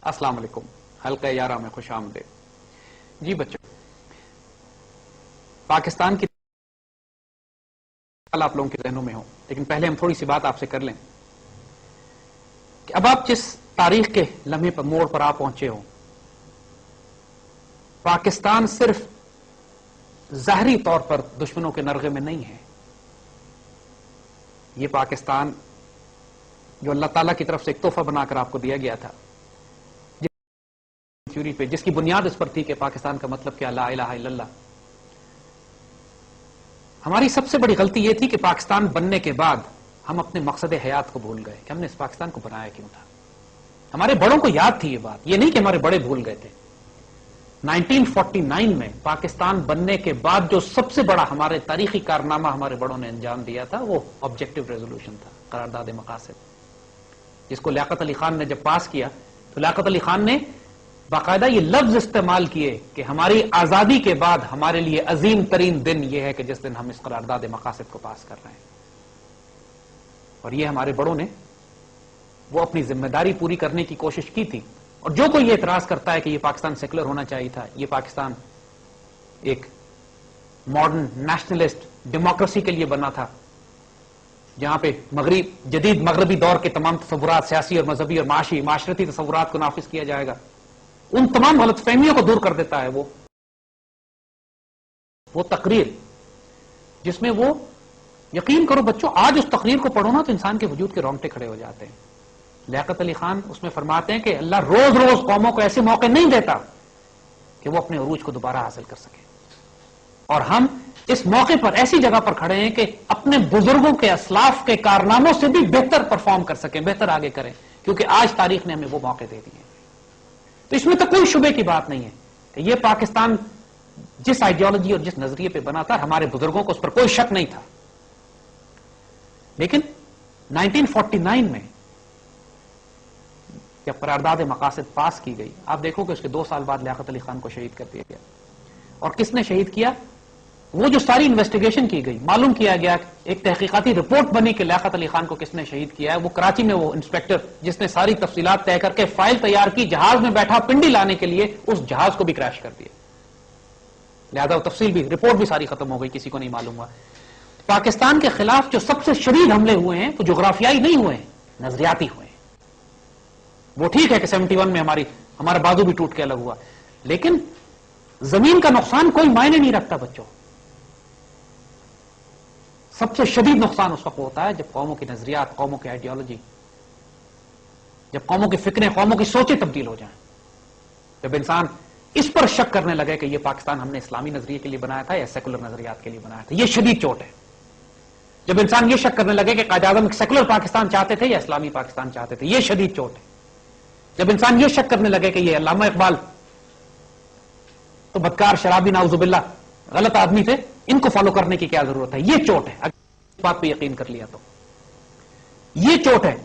السلام علیکم، حلقہ 11 میں خوش آمدید۔ جی بچوں، پاکستان کی آپ لوگوں کے ذہنوں میں ہو، لیکن پہلے ہم تھوڑی سی بات آپ سے کر لیں کہ اب آپ جس تاریخ کے لمحے پر موڑ پر آپ پہنچے ہو، پاکستان صرف ظاہری طور پر دشمنوں کے نرغے میں نہیں ہے۔ یہ پاکستان جو اللہ تعالیٰ کی طرف سے ایک تحفہ بنا کر آپ کو دیا گیا تھا، تھیوری پہ جس کی بنیاد اس پر تھی کہ پاکستان کا مطلب کیا، لا الہ الا اللہ۔ ہماری سب سے بڑی غلطی یہ تھی کہ پاکستان بننے کے بعد ہم اپنے مقصد حیات کو بھول گئے کہ ہم نے اس پاکستان کو بنایا کیوں تھا۔ ہمارے بڑوں کو یاد تھی یہ بات، یہ نہیں کہ ہمارے بڑے بھول گئے تھے۔ 1949 میں پاکستان بننے کے بعد جو سب سے بڑا ہمارے تاریخی کارنامہ ہمارے بڑوں نے انجام دیا تھا وہ آبجیکٹو ریزولوشن تھا، قرارداد مقاصد، جس کو لیاقت علی خان نے جب پاس کیا تو لیاقت علی خان نے باقاعدہ یہ لفظ استعمال کیے کہ ہماری آزادی کے بعد ہمارے لیے عظیم ترین دن یہ ہے کہ جس دن ہم اس قرارداد مقاصد کو پاس کر رہے ہیں۔ اور یہ ہمارے بڑوں نے وہ اپنی ذمہ داری پوری کرنے کی کوشش کی تھی۔ اور جو کوئی یہ اعتراض کرتا ہے کہ یہ پاکستان سیکولر ہونا چاہیے تھا، یہ پاکستان ایک ماڈرن نیشنلسٹ ڈیموکریسی کے لیے بنا تھا جہاں پہ جدید مغربی دور کے تمام تصورات، سیاسی اور مذہبی اور معاشی معاشرتی تصورات کو نافذ کیا جائے گا، ان تمام غلط فہمیوں کو دور کر دیتا ہے وہ تقریر، جس میں وہ یقین کرو بچوں، آج اس تقریر کو پڑھو نا تو انسان کے وجود کے رونگٹے کھڑے ہو جاتے ہیں۔ لیاقت علی خان اس میں فرماتے ہیں کہ اللہ روز روز قوموں کو ایسے موقع نہیں دیتا کہ وہ اپنے عروج کو دوبارہ حاصل کر سکے، اور ہم اس موقع پر ایسی جگہ پر کھڑے ہیں کہ اپنے بزرگوں کے اسلاف کے کارناموں سے بھی بہتر پرفارم کر سکیں، بہتر آگے کریں، کیونکہ آج تاریخ نے ہمیں وہ موقع دے دیے ہیں۔ تو اس میں تو کوئی شبے کی بات نہیں ہے کہ یہ پاکستان جس آئیڈیالوجی اور جس نظریے پہ بنا تھا، ہمارے بزرگوں کو اس پر کوئی شک نہیں تھا۔ لیکن 1949 میں جب قرارداد مقاصد پاس کی گئی، آپ دیکھو کہ اس کے 2 سال بعد لیاقت علی خان کو شہید کر دیا گیا۔ اور کس نے شہید کیا؟ وہ جو ساری انویسٹیگیشن کی گئی، معلوم کیا گیا، ایک تحقیقاتی رپورٹ بنی کہ لیاقت علی خان کو کس نے شہید کیا ہے، وہ کراچی میں وہ انسپیکٹر جس نے ساری تفصیلات طے کر کے فائل تیار کی، جہاز میں بیٹھا پنڈی لانے کے لیے، اس جہاز کو بھی کریش کر دیا۔ لہذا وہ تفصیل بھی، رپورٹ بھی ساری ختم ہو گئی، کسی کو نہیں معلوم ہوا۔ پاکستان کے خلاف جو سب سے شدید حملے ہوئے ہیں وہ جغرافیائی نہیں ہوئے ہیں، نظریاتی ہوئے ہیں۔ وہ ٹھیک ہے کہ 71 میں ہمارا بازو بھی ٹوٹ کے الگ ہوا، لیکن زمین کا نقصان کوئی معنی نہیں رکھتا بچوں۔ سب سے شدید نقصان اس وقت ہوتا ہے جب قوموں کی نظریات، قوموں کی آئیڈیالوجی، جب قوموں کی فکریں، قوموں کی سوچیں تبدیل ہو جائیں، جب انسان اس پر شک کرنے لگے کہ یہ پاکستان ہم نے اسلامی نظریے کے لیے بنایا تھا یا سیکولر نظریات کے لیے بنایا تھا۔ یہ شدید چوٹ ہے جب انسان یہ شک کرنے لگے کہ قائد اعظم سیکولر پاکستان چاہتے تھے یا اسلامی پاکستان چاہتے تھے۔ یہ شدید چوٹ ہے جب انسان یہ شک کرنے لگے کہ یہ علامہ اقبال تو بدکار، شرابی، نعوذ باللہ غلط آدمی تھے، ان کو فالو کرنے کی کیا ضرورت ہے۔ یہ چوٹ ہے اگر اس بات پہ یقین کر لیا تو۔ یہ چوٹ ہے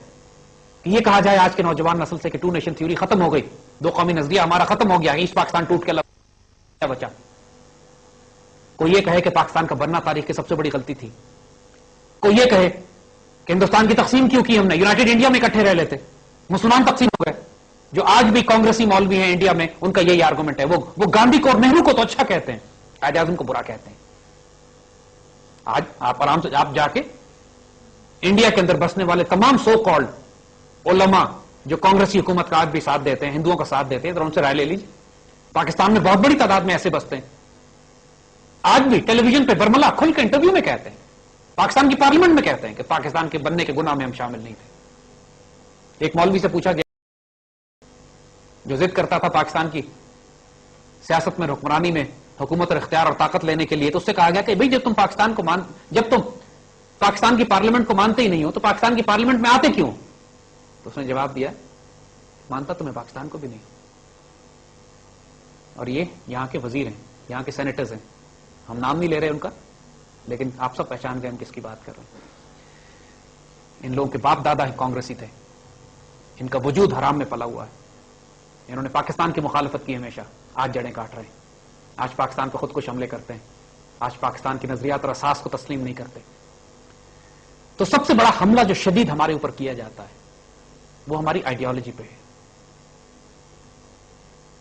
کہ یہ کہا جائے آج کے نوجوان نسل سے کہ 2 نیشن تھیوری ختم ہو گئی، 2 قومی نظریہ ہمارا ختم ہو گیا، ایسٹ پاکستان ٹوٹ کے کیا بچا۔ کوئی یہ کہے کہ پاکستان کا بننا تاریخ کی سب سے بڑی غلطی تھی، کوئی یہ کہے کہ ہندوستان کی تقسیم کیوں کی ہم نے، یونائٹڈ انڈیا میں اکٹھے رہ لیتے، مسلمان تقسیم ہو گئے۔ جو آج بھی کانگریسی مولوی ہیں انڈیا میں، ان کا یہی آرگومنٹ ہے، وہ گاندھی کو اور نہرو کو تو اچھا کہتے ہیں، قائد اعظم کو برا کہتے ہیں۔ آج آپ آرام سے آپ جا کے انڈیا کے اندر بسنے والے تمام سو کالڈ علماء جو کانگریسی حکومت کا آج بھی ساتھ دیتے ہیں، ہندوؤں کا ساتھ دیتے ہیں، ذرا ان سے رائے لے لیجیے۔ پاکستان میں بہت بڑی تعداد میں ایسے بستے ہیں، آج بھی ٹیلی ویژن پہ برملا کھل کے انٹرویو میں کہتے ہیں، پاکستان کی پارلیمنٹ میں کہتے ہیں کہ پاکستان کے بننے کے گناہ میں ہم شامل نہیں تھے۔ ایک مولوی سے پوچھا گیا جو ضد کرتا تھا پاکستان کی سیاست میں، حکمرانی میں، حکومت اور اختیار اور طاقت لینے کے لیے، تو اس سے کہا گیا کہ بھئی جب تم پاکستان کی پارلیمنٹ کو مانتے ہی نہیں ہو تو پاکستان کی پارلیمنٹ میں آتے کیوں؟ تو اس نے جواب دیا، مانتا تو میں پاکستان کو بھی نہیں، اور یہ یہاں کے وزیر ہیں، یہاں کے سینیٹرز ہیں، ہم نام نہیں لے رہے ان کا، لیکن آپ سب پہچان گئے ہم کس کی بات کر رہے ہیں۔ ان لوگوں کے باپ دادا کانگریسی تھے، ان کا وجود حرام میں پلا ہوا ہے، انہوں نے پاکستان کی مخالفت کی ہمیشہ، آج جڑیں کاٹ رہے ہیں، آج پاکستان پر خود کش حملے کرتے ہیں، آج پاکستان کی نظریات اور اساس کو تسلیم نہیں کرتے۔ تو سب سے بڑا حملہ جو شدید ہمارے اوپر کیا جاتا ہے وہ ہماری آئیڈیالوجی پہ ہے،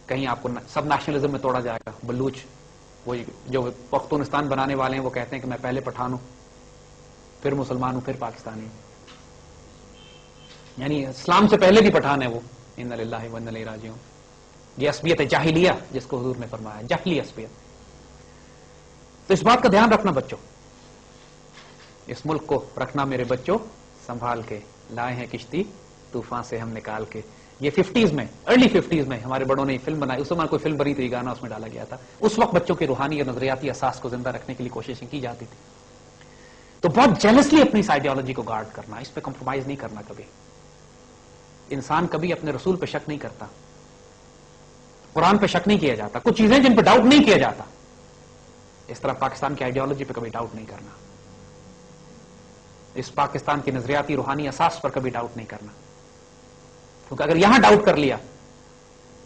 کہیں آپ کو سب نیشنلزم میں توڑا جائے گا. بلوچ وہ جو پختونستان بنانے والے ہیں وہ کہتے ہیں کہ میں پہلے پٹھان ہوں پھر مسلمان ہوں پھر پاکستانی ہوں, یعنی اسلام سے پہلے بھی پٹھان ہے وہ. ان للہ و انا الیہ راجعون. یہ عصبیت جاہلیہ جس کو حضور نے فرمایا, جہلی عصبیت. تو اس بات کا دھیان رکھنا بچوں, اس ملک کو رکھنا میرے بچوں سنبھال کے. لائے ہیں کشتی طوفان سے ہم نکال کے. یہ 50s میں, ارلی 50s میں ہمارے بڑوں نے فلم بنائی. اس وقت کوئی فلم بنی تھی, گانا اس میں ڈالا گیا تھا. اس وقت بچوں کے روحانی اور نظریاتی اساس کو زندہ رکھنے کے لیے کوششیں کی جاتی تھی. تو بہت جیلسلی اپنی اس آئیڈیالوجی کو گارڈ کرنا, اس پہ کمپرومائز نہیں کرنا. کبھی انسان کبھی اپنے رسول پہ شک نہیں کرتا, قرآن پہ شک نہیں کیا جاتا. کچھ چیزیں جن پہ ڈاؤٹ نہیں کیا جاتا, اس طرح پاکستان کی آئیڈیالوجی پہ کبھی ڈاؤٹ نہیں کرنا, اس پاکستان کی نظریاتی روحانی اساس پر کبھی ڈاؤٹ نہیں کرنا. کیونکہ اگر یہاں ڈاؤٹ کر لیا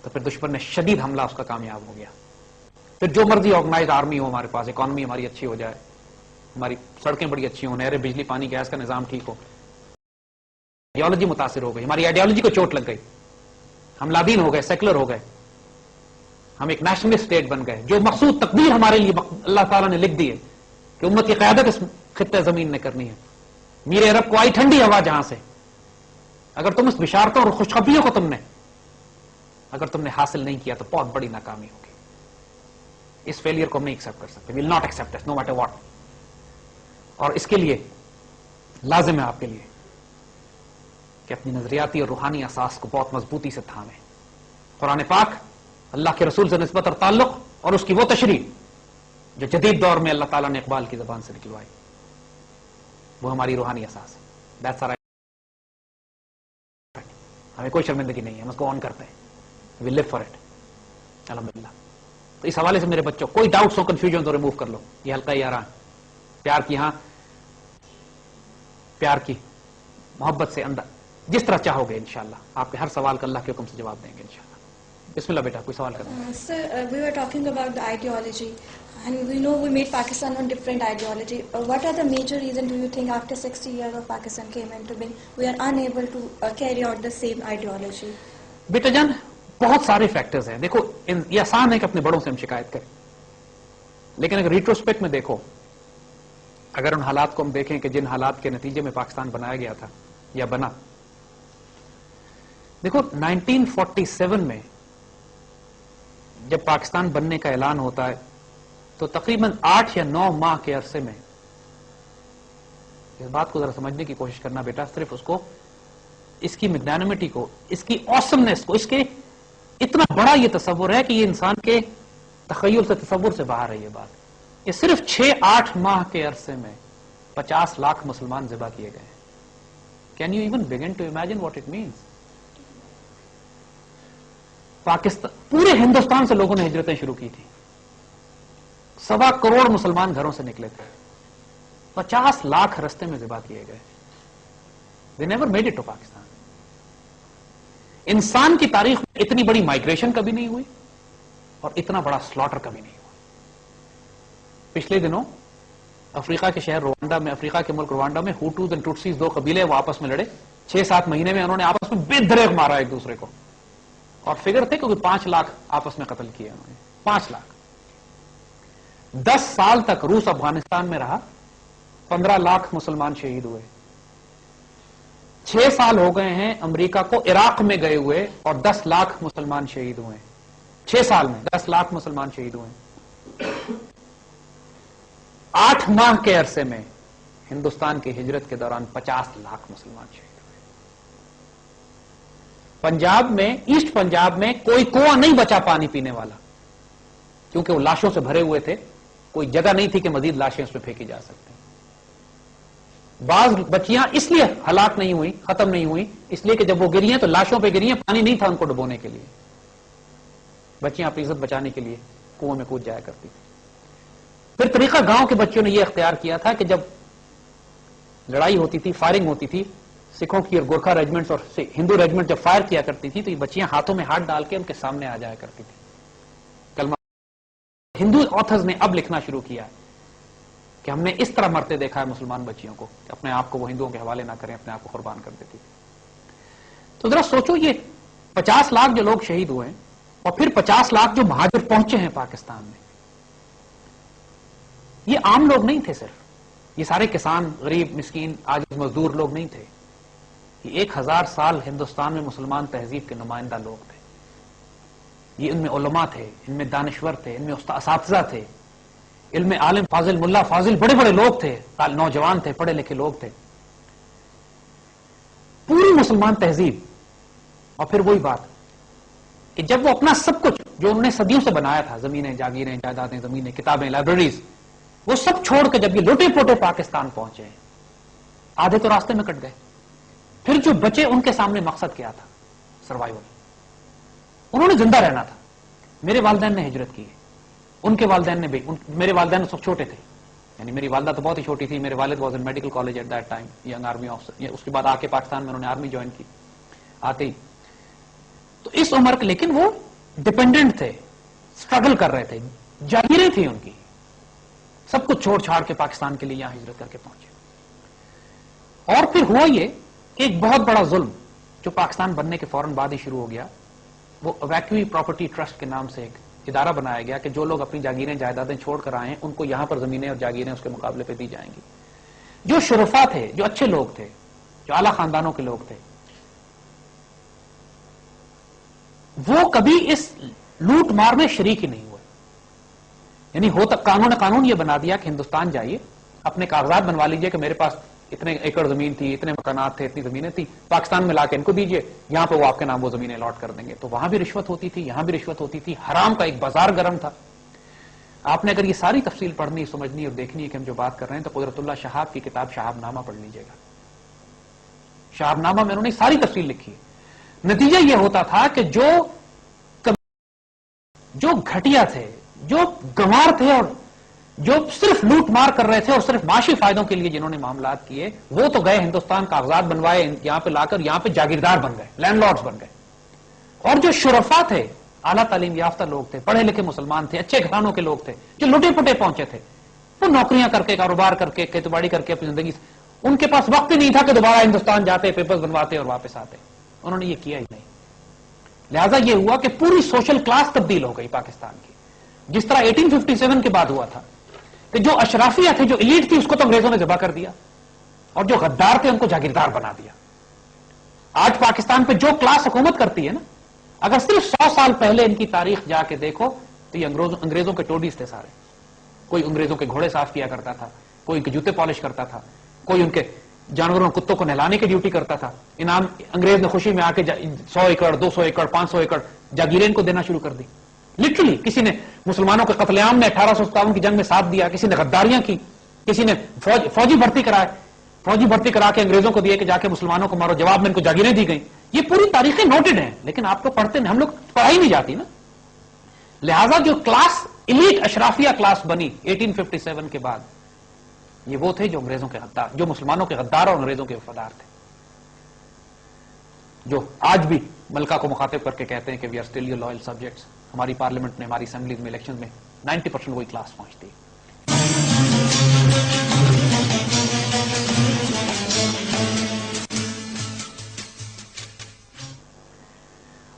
تو پھر دشمن نے شدید حملہ اس کا کامیاب ہو گیا. پھر جو مرضی آرگنائز آرمی ہو ہمارے پاس, اکانومی ہماری اچھی ہو جائے, ہماری سڑکیں بڑی اچھی ہوں, نہریں, بجلی, پانی, گیس کا نظام ٹھیک ہو, آئیڈیالوجی متاثر ہو گئی, ہماری آئیڈیالوجی کو چوٹ لگ گئی, ہم لادین ہو گئے, سیکولر ہو گئے, ہم ایک نیشنلسٹ اسٹیٹ بن گئے. جو مقصود تقدیر ہمارے لیے اللہ تعالیٰ نے لکھ دی ہے کہ امت کی قیادت اس خطے زمین نے کرنی ہے. میرے عرب کو آئی ٹھنڈی ہوا جہاں سے, اگر تم اس بشارتوں اور خوشخبریوں کو اگر تم نے حاصل نہیں کیا تو بہت بڑی ناکامی ہوگی. اس فیلئر کو ہم نہیں ایکسپٹ کر سکتے. Well not accept it no matter what. اور اس کے لیے لازم ہے آپ کے لیے کہ اپنی نظریاتی اور روحانی اساس کو بہت مضبوطی سے تھامیں. قرآن پاک, اللہ کے رسول سے نسبت اور تعلق, اور اس کی وہ تشریح جو جدید دور میں اللہ تعالیٰ نے اقبال کی زبان سے نکلوائی, وہ ہماری روحانی اساس ہے. That's our ہمیں کوئی شرمندگی نہیں ہے, ہم اس کو آن کرتے ہیں. We live for it. الحمدللہ. تو اس حوالے سے میرے بچوں کوئی ڈاؤٹس ہو, کنفیوژن تو ریموو کر لو. یہ حلقہ یاراں پیار کی, ہاں پیار کی محبت سے اندر جس طرح چاہو گے انشاءاللہ آپ کے ہر سوال کا اللہ کے حکم سے جواب دیں گے انشاءاللہ. بسم اللہ بیٹا, کوئی سوال کرنا؟ Sir, we were talking about the ideology, and we know we made Pakistan on different ideology. What are the major reasons do you think after 60 years of Pakistan came into being, we are unable to carry out the same ideology? بیٹا جان بہت سارے factors ہیں. دیکھو یہ آسان ہے کہ اپنے بڑوں سے ہم شکایت کریں, لیکن اگر ریٹروسپیکٹ میں دیکھو, اگر ان حالات کو ہم دیکھیں کہ جن حالات کے نتیجے میں پاکستان بنایا گیا تھا یا بنا. دیکھو 1947 میں جب پاکستان بننے کا اعلان ہوتا ہے تو تقریباً 8 یا 9 ماہ کے عرصے میں, اس بات کو ذرا سمجھنے کی کوشش کرنا بیٹا, صرف اس کو, اس کی میگنانمٹی کو, اس کی اوسمنس کو, اس کے اتنا بڑا یہ تصور ہے کہ یہ انسان کے تخیل سے, تصور سے باہر ہے یہ بات. یہ صرف 6-8 ماہ کے عرصے میں 50 لاکھ مسلمان ذبح کیے گئے. Can you even begin to imagine what it means? Pakistan, پورے ہندوستان سے لوگوں نے ہجرتیں شروع کی تھی, 1.25 کروڑ مسلمان گھروں سے نکلے تھے, 50 لاکھ رستے میں ذبح کیے گئے. They never made it to Pakistan. انسان کی تاریخ میں اتنی بڑی مائگریشن کبھی نہیں ہوئی اور اتنا بڑا سلاٹر کبھی نہیں ہوا. پچھلے دنوں افریقہ کے شہر روانڈا میں, افریقہ کے ملک روانڈا میں ہوٹوز اور ٹوٹسیز 2 قبیلے وہ آپس میں لڑے. 6-7 مہینے میں انہوں نے آپس میں بے دریغ مارا ایک دوسرے کو, اور فگر تھے کیونکہ 5 لاکھ آپس میں قتل کیے انہوں نے. 5 لاکھ. 10 سال تک روس افغانستان میں رہا, 15 لاکھ مسلمان شہید ہوئے. 6 سال ہو گئے ہیں امریکہ کو عراق میں گئے ہوئے اور 10 لاکھ مسلمان شہید ہوئے. 6 سال میں 10 لاکھ مسلمان شہید ہوئے. 8 ماہ کے عرصے میں ہندوستان کی ہجرت کے دوران 50 لاکھ مسلمان شہید ہوئے. پنجاب میں, ایسٹ پنجاب میں کوئی کنواں نہیں بچا پانی پینے والا, کیونکہ وہ لاشوں سے بھرے ہوئے تھے. کوئی جگہ نہیں تھی کہ مزید لاشیں اس پہ پھینکی جا سکتی. بعض بچیاں اس لیے ہلاک نہیں ہوئی, ختم نہیں ہوئی, اس لیے کہ جب وہ گری ہیں تو لاشوں پہ گری ہیں, پانی نہیں تھا ان کو ڈبونے کے لیے. بچیاں اپنی عزت بچانے کے لیے کنویں میں کود جایا کرتی تھی. پھر طریقہ گاؤں کے بچوں نے یہ اختیار کیا تھا کہ جب لڑائی ہوتی تھی, فائرنگ ہوتی تھی, سکھوں کی اور گورکھا ریجمنٹس اور ہندو ریجمنٹ جب فائر کیا کرتی تھی تو یہ بچیاں ہاتھوں میں ہاتھ ڈال کے ان کے سامنے آ جایا کرتی تھی. کلمہ ہندو آتھرز نے اب لکھنا شروع کیا کہ ہم نے اس طرح مرتے دیکھا ہے مسلمان بچیوں کو کہ اپنے آپ کو وہ ہندوؤں کے حوالے نہ کریں, اپنے آپ کو قربان کر دیتی. تو ذرا سوچو, یہ 50 لاکھ جو لوگ شہید ہوئے ہیں اور پھر 50 لاکھ جو مہاجر پہنچے ہیں پاکستان میں، یہ عام لوگ نہیں تھے صرف، یہ سارے کسان، غریب، مسکین، عاجز مزدور لوگ نہیں تھے، یہ 1000 سال ہندوستان میں مسلمان تہذیب کے نمائندہ لوگ تھے، یہ ان میں علماء تھے، ان میں دانشور تھے، ان میں اساتذہ تھے، علم میں عالم، فاضل، ملا فاضل، بڑے بڑے لوگ تھے، نوجوان تھے، پڑھے لکھے لوگ تھے، پوری مسلمان تہذیب. اور پھر وہی بات کہ جب وہ اپنا سب کچھ جو انہوں نے صدیوں سے بنایا تھا، زمینیں، جاگیریں، جائیدادیں، زمینیں، کتابیں، لائبریریز، وہ سب چھوڑ کے جب یہ لوٹے پوٹے پاکستان پہنچے، آدھے تو راستے میں کٹ گئے. پھر جو بچے ان کے سامنے مقصد کیا تھا؟ سروائیول. انہوں نے زندہ رہنا تھا. میرے والدین نے ہجرت کی، ان کے والدین نے بھی، میرے والدین سب چھوٹے تھے، یعنی میری والدہ تو بہت ہی چھوٹی تھی، میرے والد was in medical college at that time, young army officer. اس کے بعد آ کے پاکستان میں انہوں نے آرمی جوائن کی آتے ہی. تو اس عمر کے لیکن وہ ڈپینڈنٹ تھے، اسٹرگل کر رہے تھے، جاگیریں تھیں ان کی، سب کچھ چھوڑ چھاڑ کے پاکستان کے لیے یہاں ہجرت کر کے پہنچے. اور پھر ہوا یہ کہ ایک بہت بڑا ظلم جو پاکستان بننے کے فوراً بعد ہی شروع ہو گیا، وہ ویکوی پراپرٹی ٹرسٹ کے نام سے ایک ادارہ بنایا گیا کہ جو لوگ اپنی جاگیریں، جائیدادیں چھوڑ کر آئے ہیں ان کو یہاں پر زمینیں اور جاگیریں اس کے مقابلے پہ دی جائیں گی. جو شرفا تھے، جو اچھے لوگ تھے، جو اعلیٰ خاندانوں کے لوگ تھے، وہ کبھی اس لوٹ مار میں شریک ہی نہیں ہوئے. یعنی قانون یہ بنا دیا کہ ہندوستان جائیے، اپنے کاغذات بنوا لیجئے کہ میرے پاس اتنے ایکڑ زمین تھی، اتنے مکانات تھے، اتنی زمینیں تھی، پاکستان میں لا کے ان کو دیجئے، یہاں پہ وہ آپ کے نام وہ زمینیں الاٹ کر دیں گے. تو وہاں بھی رشوت ہوتی تھی، یہاں بھی رشوت ہوتی تھی، حرام کا ایک بازار گرم تھا. آپ نے اگر یہ ساری تفصیل پڑھنی، سمجھنی اور دیکھنی ہے کہ ہم جو بات کر رہے ہیں، تو قدرت اللہ شہاب کی کتاب شہاب نامہ پڑھ لیجئے گا. شہاب نامہ میں انہوں نے ساری تفصیل لکھی ہے. نتیجہ یہ ہوتا تھا کہ جو گھٹیا تھے، جو گنوار تھے اور جو صرف لوٹ مار کر رہے تھے اور صرف معاشی فائدوں کے لیے جنہوں نے معاملات کیے، وہ تو گئے ہندوستان، کاغذات بنوائے، یہاں پہ لا کر یہاں پہ جاگیردار بن گئے، لینڈ لارڈز بن گئے. اور جو شرفا تھے، اعلیٰ تعلیم یافتہ لوگ تھے، پڑھے لکھے مسلمان تھے، اچھے گھرانوں کے لوگ تھے، جو لٹے پٹے پہنچے تھے، وہ نوکریاں کر کے، کاروبار کر کے، کھیتی باڑی کر کے اپنی زندگی، ان کے پاس وقت ہی نہیں تھا کہ دوبارہ ہندوستان جاتے، پیپرز بنواتے اور واپس آتے. انہوں نے یہ کیا ہی نہیں. لہذا یہ ہوا کہ پوری سوشل کلاس تبدیل ہو گئی پاکستان کی، جس طرح 1857 کے بعد ہوا تھا کہ جو اشرافیہ تھے، جو ایلیٹ تھی، اس کو تو انگریزوں نے ذبح کر دیا، اور جو غدار تھے ان کو جاگیردار بنا دیا. آج پاکستان پہ جو کلاس حکومت کرتی ہے نا، اگر صرف 100 سال پہلے ان کی تاریخ جا کے دیکھو تو یہ انگریزوں کے ٹوڈیز تھے سارے. کوئی انگریزوں کے گھوڑے صاف کیا کرتا تھا، کوئی ان کے جوتے پالش کرتا تھا، کوئی ان کے جانوروں کتوں کو نہلانے کی ڈیوٹی کرتا تھا. انعام انگریز نے خوشی میں آ کے 100 ایکڑ 200 ایکڑ 500 ایکڑ جاگیریں ان کو دینا شروع کر دی. لٹرلی کسی نے مسلمانوں کے قتل عام میں 1857 کی جنگ میں ساتھ دیا، کسی نے غداریاں کی، کسی نے فوجی بھرتی کرا کے انگریزوں کو دیے کہ جا کے مسلمانوں کو مارو، جواب میں ان کو جاگیریں دی گئیں. یہ پوری تاریخیں نوٹڈ ہیں، لیکن آپ کو پڑھتے نہیں، ہم لوگ پڑھائی نہیں جاتی نا. لہذا جو کلاس ایلیٹ اشرافیہ کلاس بنی 1857 کے بعد، یہ وہ تھے جو انگریزوں کے غدار، جو مسلمانوں کے غدار اور انگریزوں کے وفادار تھے، جو آج بھی ملکہ کو مخاطب کر کے کہتے ہیں کہ we are still your loyal subjects. ہماری پارلیمنٹ میں، ہماری اسمبلیز میں، الیکشن میں 90% وہی کلاس پہنچتی.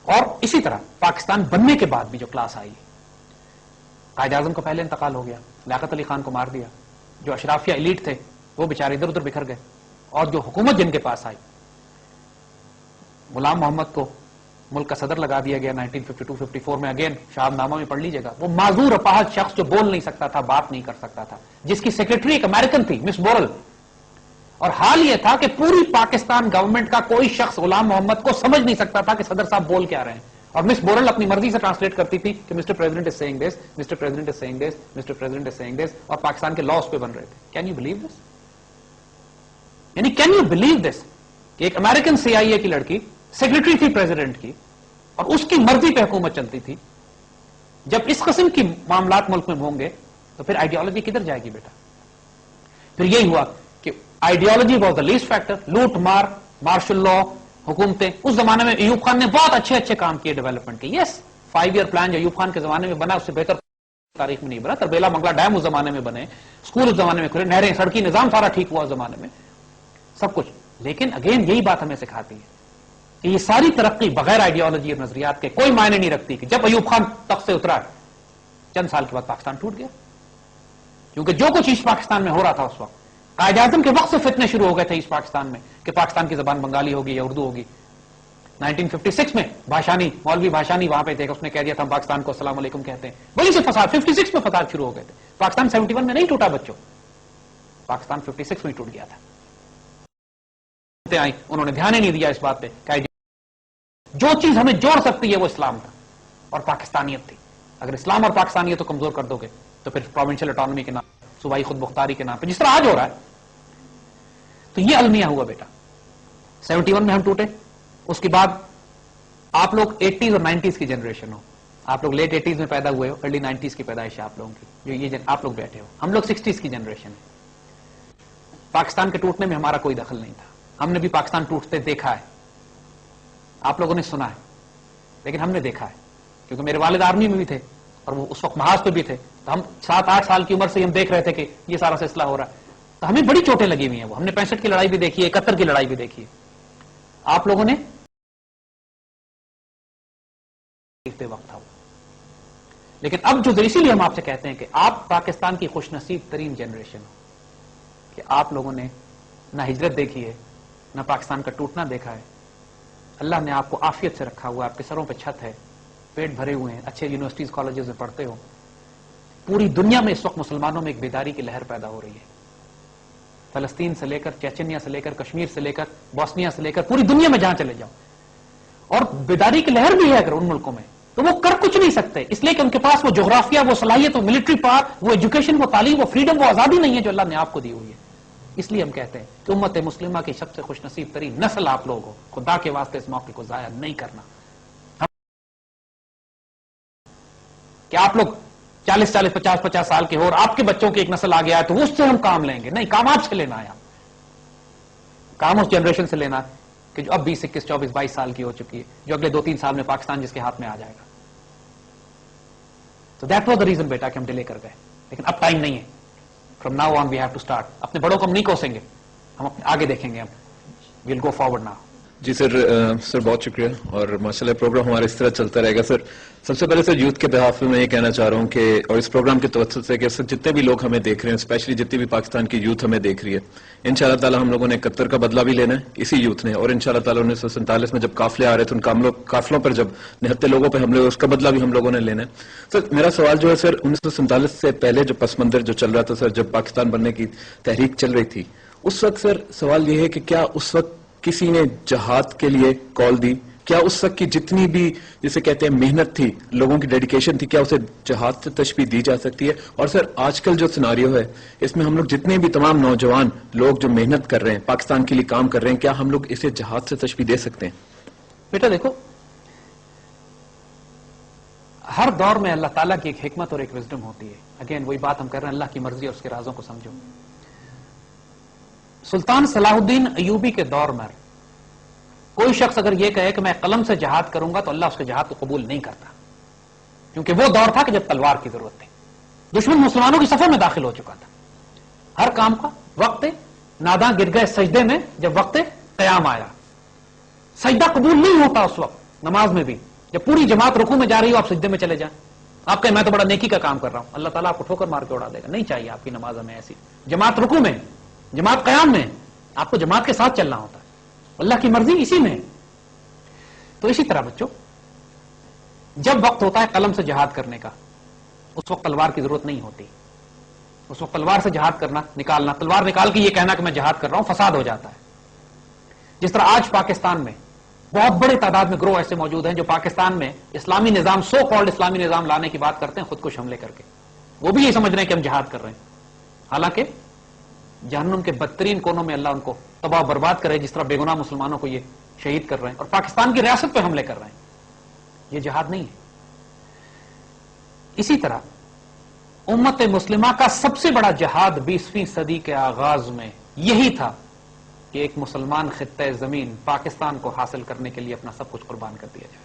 اور اسی طرح پاکستان بننے کے بعد بھی جو کلاس آئی، قائد اعظم کا پہلے انتقال ہو گیا، لیاقت علی خان کو مار دیا، جو اشرافیہ ایلیٹ تھے وہ بیچارے ادھر ادھر بکھر گئے، اور جو حکومت جن کے پاس آئی، غلام محمد کو ملک کا صدر لگا دیا گیا 1952-54 میں. اگین شہاب نامہ میں پڑھ لیجئے گا. وہ معذور اپاہج شخص جو بول نہیں سکتا تھا، بات نہیں کر سکتا تھا، جس کی سیکرٹری ایک امریکن تھی، مس بورل. اور حال یہ تھا کہ پوری پاکستان گورنمنٹ کا کوئی شخص غلام محمد کو سمجھ نہیں سکتا تھا کہ صدر صاحب بول کیا رہے ہیں. اور مس بورل اپنی مرضی سے ٹرانسلیٹ کرتی تھی کہ مسٹر پریزیڈنٹ از سیئنگ دس، مسٹر پریزیڈنٹ از سیئنگ دس، مسٹر پریزیڈنٹ از سیئنگ دس، اور پاکستان کے لاس پہ بن رہے تھے. Can you believe this? یعنی کین یو بلیو دس کہ ایک امریکن CIA کی لڑکی سیکرٹری تھی پریزیڈنٹ کی، اور اس کی مرضی پہ حکومت چلتی تھی. جب اس قسم کی معاملات ملک میں ہوں گے تو پھر آئیڈیالوجی کدھر جائے گی بیٹا؟ پھر یہی ہوا کہ ideology was the least factor. لوٹ مار، مارشل لا، حکومتیں. اس زمانے میں ایوب خان نے بہت اچھے اچھے کام کیے ڈیولپمنٹ کے. یس 5 ایئر پلان جو ایوب خان کے زمانے میں بنا، اس سے بہتر تاریخ میں نہیں بنا. تربیلا منگلا ڈیم اس زمانے میں بنے، اسکول اس زمانے میں کھلے، نہریں، سڑکی نظام سارا ٹھیک ہوا اس زمانے میں، سب کچھ. لیکن اگین یہی بات ہمیں سکھاتی ہے کہ یہ ساری ترقی بغیر آئیڈیالوجی اور نظریات کے کوئی معنی نہیں رکھتی کہ جب ایوب خان تخت سے اترا چند سال کے بعد پاکستان ٹوٹ گیا. کیونکہ جو کچھ ایسٹ پاکستان میں ہو رہا تھا اس وقت، قائد اعظم کے وقت سے فتنے شروع ہو گئے تھے ایسٹ پاکستان میں کہ پاکستان کی زبان بنگالی ہوگی یا اردو ہوگی. 1956 میں بھاشانی، مولوی بھاشانی وہاں پہ تھے، اس نے کہہ دیا تھا ہم پاکستان کو السلام علیکم کہتے ہیں. وہی سے فساد 56 میں فساد شروع ہو گئے تھے. پاکستان 71 میں نہیں ٹوٹا بچوں، پاکستان 56 میں ٹوٹ گیا تھا. انہوں نے دھیان ہی نہیں دیا اس بات پہ کہ جو چیز ہمیں جوڑ سکتی ہے وہ اسلام تھا اور پاکستانیت تھی. اگر اسلام اور پاکستانیت کو کمزور کر دو گے تو پھر پروونشل اٹانومی کے نام، صوبائی خود مختاری کے نام پہ جس طرح آج ہو رہا ہے. تو یہ المیہ ہوا بیٹا. 71 میں ہم ٹوٹے. اس کے بعد آپ لوگ 80s اور 90s کی جنریشن ہو. آپ لوگ لیٹ 80s میں پیدا ہوئے ہو، ارلی 90s کی پیدائش ہے آپ لوگوں کی، جو یہ آپ لوگ بیٹھے ہو. ہم لوگ 60s کی جنریشن ہے. پاکستان کے ٹوٹنے میں ہمارا کوئی دخل نہیں تھا. ہم نے بھی پاکستان ٹوٹتے دیکھا ہے. آپ لوگوں نے سنا ہے لیکن ہم نے دیکھا ہے، کیونکہ میرے والد آرمی میں بھی تھے اور وہ اس وقت محاذ پہ بھی تھے. تو ہم 7-8 سال کی عمر سے ہم دیکھ رہے تھے کہ یہ سارا سلسلہ ہو رہا ہے. تو ہمیں بڑی چوٹیں لگی ہوئی ہیں. وہ ہم نے 65 کی لڑائی بھی دیکھی ہے، 71 کی لڑائی بھی دیکھی ہے. آپ لوگوں نے وقت تھا. لیکن اب جو اسی لیے ہم آپ سے کہتے ہیں کہ آپ پاکستان کی خوش نصیب ترین جنریشن ہو کہ آپ لوگوں نے نہ ہجرت دیکھی ہے، نہ پاکستان کا ٹوٹنا دیکھا ہے. اللہ نے آپ کو عافیت سے رکھا ہوا ہے. آپ کے سروں پہ چھت ہے، پیٹ بھرے ہوئے ہیں، اچھے یونیورسٹیز کالجز میں پڑھتے ہو. پوری دنیا میں اس وقت مسلمانوں میں ایک بیداری کی لہر پیدا ہو رہی ہے. فلسطین سے لے کر چیچنیا سے لے کر کشمیر سے لے کر بوسنیا سے لے کر پوری دنیا میں جہاں چلے جاؤ. اور بیداری کی لہر بھی ہے اگر ان ملکوں میں، تو وہ کر کچھ نہیں سکتے اس لیے کہ ان کے پاس وہ جغرافیہ، وہ صلاحیت، وہ ملٹری پاور، وہ ایجوکیشن، وہ تعلیم، وہ فریڈم، وہ آزادی نہیں ہے جو اللہ نے آپ کو دی ہوئی ہے. اس لیے ہم کہتے ہیں کہ امت مسلمہ کی سب سے خوش نصیب ترین نسل آپ لوگ ہو. خدا کے واسطے اس موقع کو ضائع نہیں کرنا. کہ آپ لوگ 40-40 50-50 سال کے ہو اور آپ کے بچوں کی ایک نسل آ گیا ہے تو اس سے ہم کام لیں گے. نہیں، کام آپ سے لینا ہے. کام اس جنریشن سے لینا کہ جو اب 20 21 24 22 سال کی ہو چکی ہے، جو اگلے 2-3 سال میں پاکستان جس کے ہاتھ میں آ جائے گا. تو دیٹ واز دا ریزن بیٹا کہ ہم ڈیلے کر گئے. لیکن اب ٹائم نہیں ہے. From now on we have to start. اپنے بڑوں کو ہم نہیں کوسیں گے، ہم اپنے آگے دیکھیں گے. ہم ویل گو فارورڈ ناؤ. جی سر بہت شکریہ اور ماشاءاللہ پروگرام ہمارا اس طرح چلتا رہے گا. سر سب سے پہلے سر یوتھ کے بحاف میں یہ کہنا چاہ رہا ہوں کہ اور اس پروگرام کے توسط سے کہ سر جتنے بھی لوگ ہمیں دیکھ رہے ہیں، اسپیشلی جتنی بھی پاکستان کی یوتھ ہمیں دیکھ رہی ہے، انشاءاللہ تعالی ہم لوگوں نے 71 کا بدلہ بھی لینا ہے اسی یوتھ نے. اور انشاءاللہ تعالی 1947 میں جب قافلے آ رہے تھے ان قافلوں پر جب نہتے لوگوں پہ حملے ہوئے، اس کا بدلہ بھی ہم لوگوں نے لینا ہے. سر میرا سوال جو ہے سر 1947 سے پہلے جو پس منظر جو چل رہا تھا سر، جب پاکستان بننے کی تحریک چل رہی تھی، اس وقت سر سوال یہ ہے کہ کیا اس وقت کسی نے جہاد کے لیے کال دی؟ کیا اس وقت کی جتنی بھی جسے کہتے ہیں محنت تھی، لوگوں کی ڈیڈیکیشن تھی، کیا اسے جہاد سے تشبیہ دی جا سکتی ہے؟ اور سر آج کل جو سیناریو ہے اس میں ہم لوگ جتنے بھی تمام نوجوان لوگ جو محنت کر رہے ہیں، پاکستان کے لیے کام کر رہے ہیں، کیا ہم لوگ اسے جہاد سے تشبیہ دے سکتے ہیں؟ بیٹا دیکھو، ہر دور میں اللہ تعالیٰ کی ایک حکمت اور ایک وزڈم ہوتی ہے. اگین وہی بات ہم کر رہے ہیں، اللہ کی مرضی اور اس کے رازوں کو سمجھو. سلطان صلاح الدین ایوبی کے دور میں کوئی شخص اگر یہ کہے کہ میں قلم سے جہاد کروں گا تو اللہ اس کے جہاد کو قبول نہیں کرتا، کیونکہ وہ دور تھا کہ جب تلوار کی ضرورت تھی. دشمن مسلمانوں کی صفوں میں داخل ہو چکا تھا. ہر کام کا وقت ناداں گر گئے سجدے میں جب وقت قیام آیا. سجدہ قبول نہیں ہوتا اس وقت نماز میں بھی. جب پوری جماعت رکوع میں جا رہی ہو آپ سجدے میں چلے جائیں، آپ کہیں میں تو بڑا نیکی کا کام کر رہا ہوں، اللہ تعالیٰ آپ کو ٹھوکر مار کے اڑا دے گا. نہیں چاہیے آپ کی نماز ہمیں ایسی. جماعت رکوع میں، جماعت قیام میں، آپ کو جماعت کے ساتھ چلنا ہوتا ہے. اللہ کی مرضی اسی میں. تو اسی طرح بچوں، جب وقت ہوتا ہے قلم سے جہاد کرنے کا، اس وقت تلوار کی ضرورت نہیں ہوتی. اس وقت تلوار سے جہاد کرنا، نکالنا، تلوار نکال کے یہ کہنا کہ میں جہاد کر رہا ہوں، فساد ہو جاتا ہے. جس طرح آج پاکستان میں بہت بڑے تعداد میں گروہ ایسے موجود ہیں جو پاکستان میں اسلامی نظام، سو کالڈ اسلامی نظام لانے کی بات کرتے ہیں خودکش حملے کر کے. وہ بھی یہ سمجھ رہے ہیں کہ ہم جہاد کر رہے ہیں، حالانکہ جہنم کے بدترین کونوں میں اللہ ان کو تباہ برباد کرے. جس طرح بے گناہ مسلمانوں کو یہ شہید کر رہے ہیں اور پاکستان کی ریاست پہ حملے کر رہے ہیں، یہ جہاد نہیں ہے. اسی طرح امت مسلمہ کا سب سے بڑا جہاد 20ویں صدی کے آغاز میں یہی تھا کہ ایک مسلمان خطہ زمین پاکستان کو حاصل کرنے کے لیے اپنا سب کچھ قربان کر دیا جائے.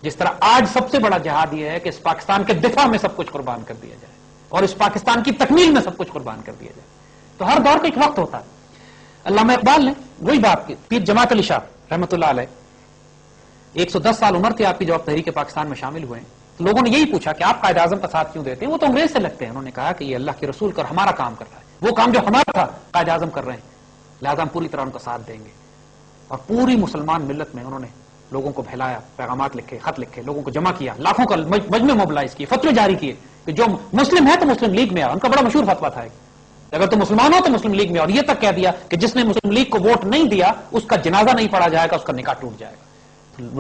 جس طرح آج سب سے بڑا جہاد یہ ہے کہ اس پاکستان کے دفاع میں سب کچھ قربان کر دیا جائے اور اس پاکستان کی تکمیل میں سب کچھ قربان کر دیا جائے. تو ہر دور کا ایک وقت ہوتا ہے. علامہ اقبال نے وہی بات کی، پیر جماعت علی شاہ رحمت اللہ علیہ 110 سال عمر تھی آپ کی جب آپ تحریک پاکستان میں شامل ہوئے ہیں، تو لوگوں نے یہی پوچھا کہ آپ قائد اعظم کا ساتھ کیوں دیتے ہیں؟ وہ تو انگریز سے لگتے ہیں. انہوں نے کہا کہ یہ اللہ کے رسول کا ہمارا کام کر رہا ہے، وہ کام جو ہمارا تھا قائد اعظم کر رہے ہیں، لہٰذا ہم پوری طرح ان کا ساتھ دیں گے. اور پوری مسلمان ملت میں انہوں نے لوگوں کو پھیلایا، پیغامات لکھے، خط لکھے، لوگوں کو جمع کیا، لاکھوں کا مجمع موبلائز کیے، فتوے جاری کیے کہ جو مسلم ہے تو مسلم لیگ میں آ. ان کا بڑا مشہور فتویٰ تھا اگر تو مسلمان ہو تو مسلم لیگ میں. اور یہ تک کہہ دیا کہ جس نے مسلم لیگ کو ووٹ نہیں دیا اس کا جنازہ نہیں پڑھا جائے گا، اس کا نکاح ٹوٹ جائے گا.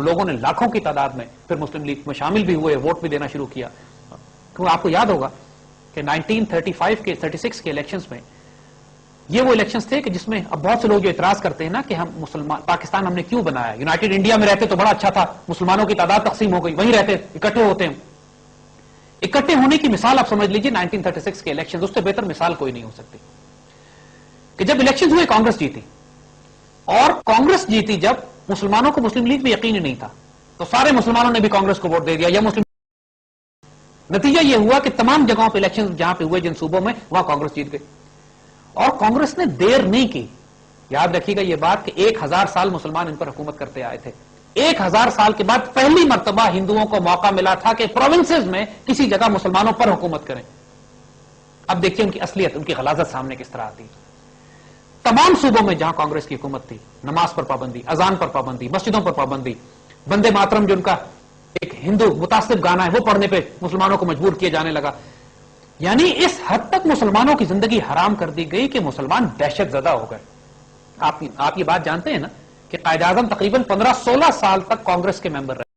لوگوں نے لاکھوں کی تعداد میں پھر مسلم لیگ میں شامل بھی ہوئے، ووٹ بھی دینا شروع کیا. کیونکہ آپ کو یاد ہوگا کہ 1936 کے الیکشنز میں یہ وہ الیکشنز تھے کہ جس میں اب بہت سے لوگ جو اعتراض کرتے ہیں نا کہ ہم مسلمان پاکستان ہم نے کیوں بنایا، یونائٹڈ انڈیا میں رہتے تو بڑا اچھا تھا، مسلمانوں کی تعداد تقسیم ہو گئی، وہیں رہتے اکٹھے ہوتے ہیں. اکٹھے ہونے کی مثال آپ سمجھ لیجیے 1936 کے الیکشنز، اس سے بہتر مثال کوئی نہیں ہو سکتی. کہ جب الیکشنز ہوئے کانگریس جیتی، اور کانگریس جیتی جب مسلمانوں کو مسلم لیگ میں یقین ہی نہیں تھا، تو سارے مسلمانوں نے بھی کانگریس کو ووٹ دے دیا یا مسلم. نتیجہ یہ ہوا کہ تمام جگہوں پہ الیکشن جہاں پہ ہوئے جن صوبوں میں وہاں کانگریس جیت گئی. اور کانگریس نے دیر نہیں کی. یاد رکھیے گا یہ بات کہ 1000 سال مسلمان ان پر حکومت کرتے آئے تھے. 1000 سال کے بعد پہلی مرتبہ ہندوؤں کو موقع ملا تھا کہ پروونسز میں کسی جگہ مسلمانوں پر حکومت کریں. اب دیکھیے ان کی اصلیت، ان کی غلاظت سامنے کس طرح آتی. تمام صوبوں میں جہاں کانگریس کی حکومت تھی، نماز پر پابندی، اذان پر پابندی، مسجدوں پر پابندی، وندے ماترم جو ان کا ایک ہندو متعصب گانا ہے وہ پڑھنے پہ مسلمانوں کو مجبور کیا جانے لگا. یعنی اس حد تک مسلمانوں کی زندگی حرام کر دی گئی کہ مسلمان دہشت زدہ ہو گئے. آپ یہ بات جانتے ہیں نا کہ قائد اعظم تقریباً 15-16 سال تک کانگریس کے ممبر رہے.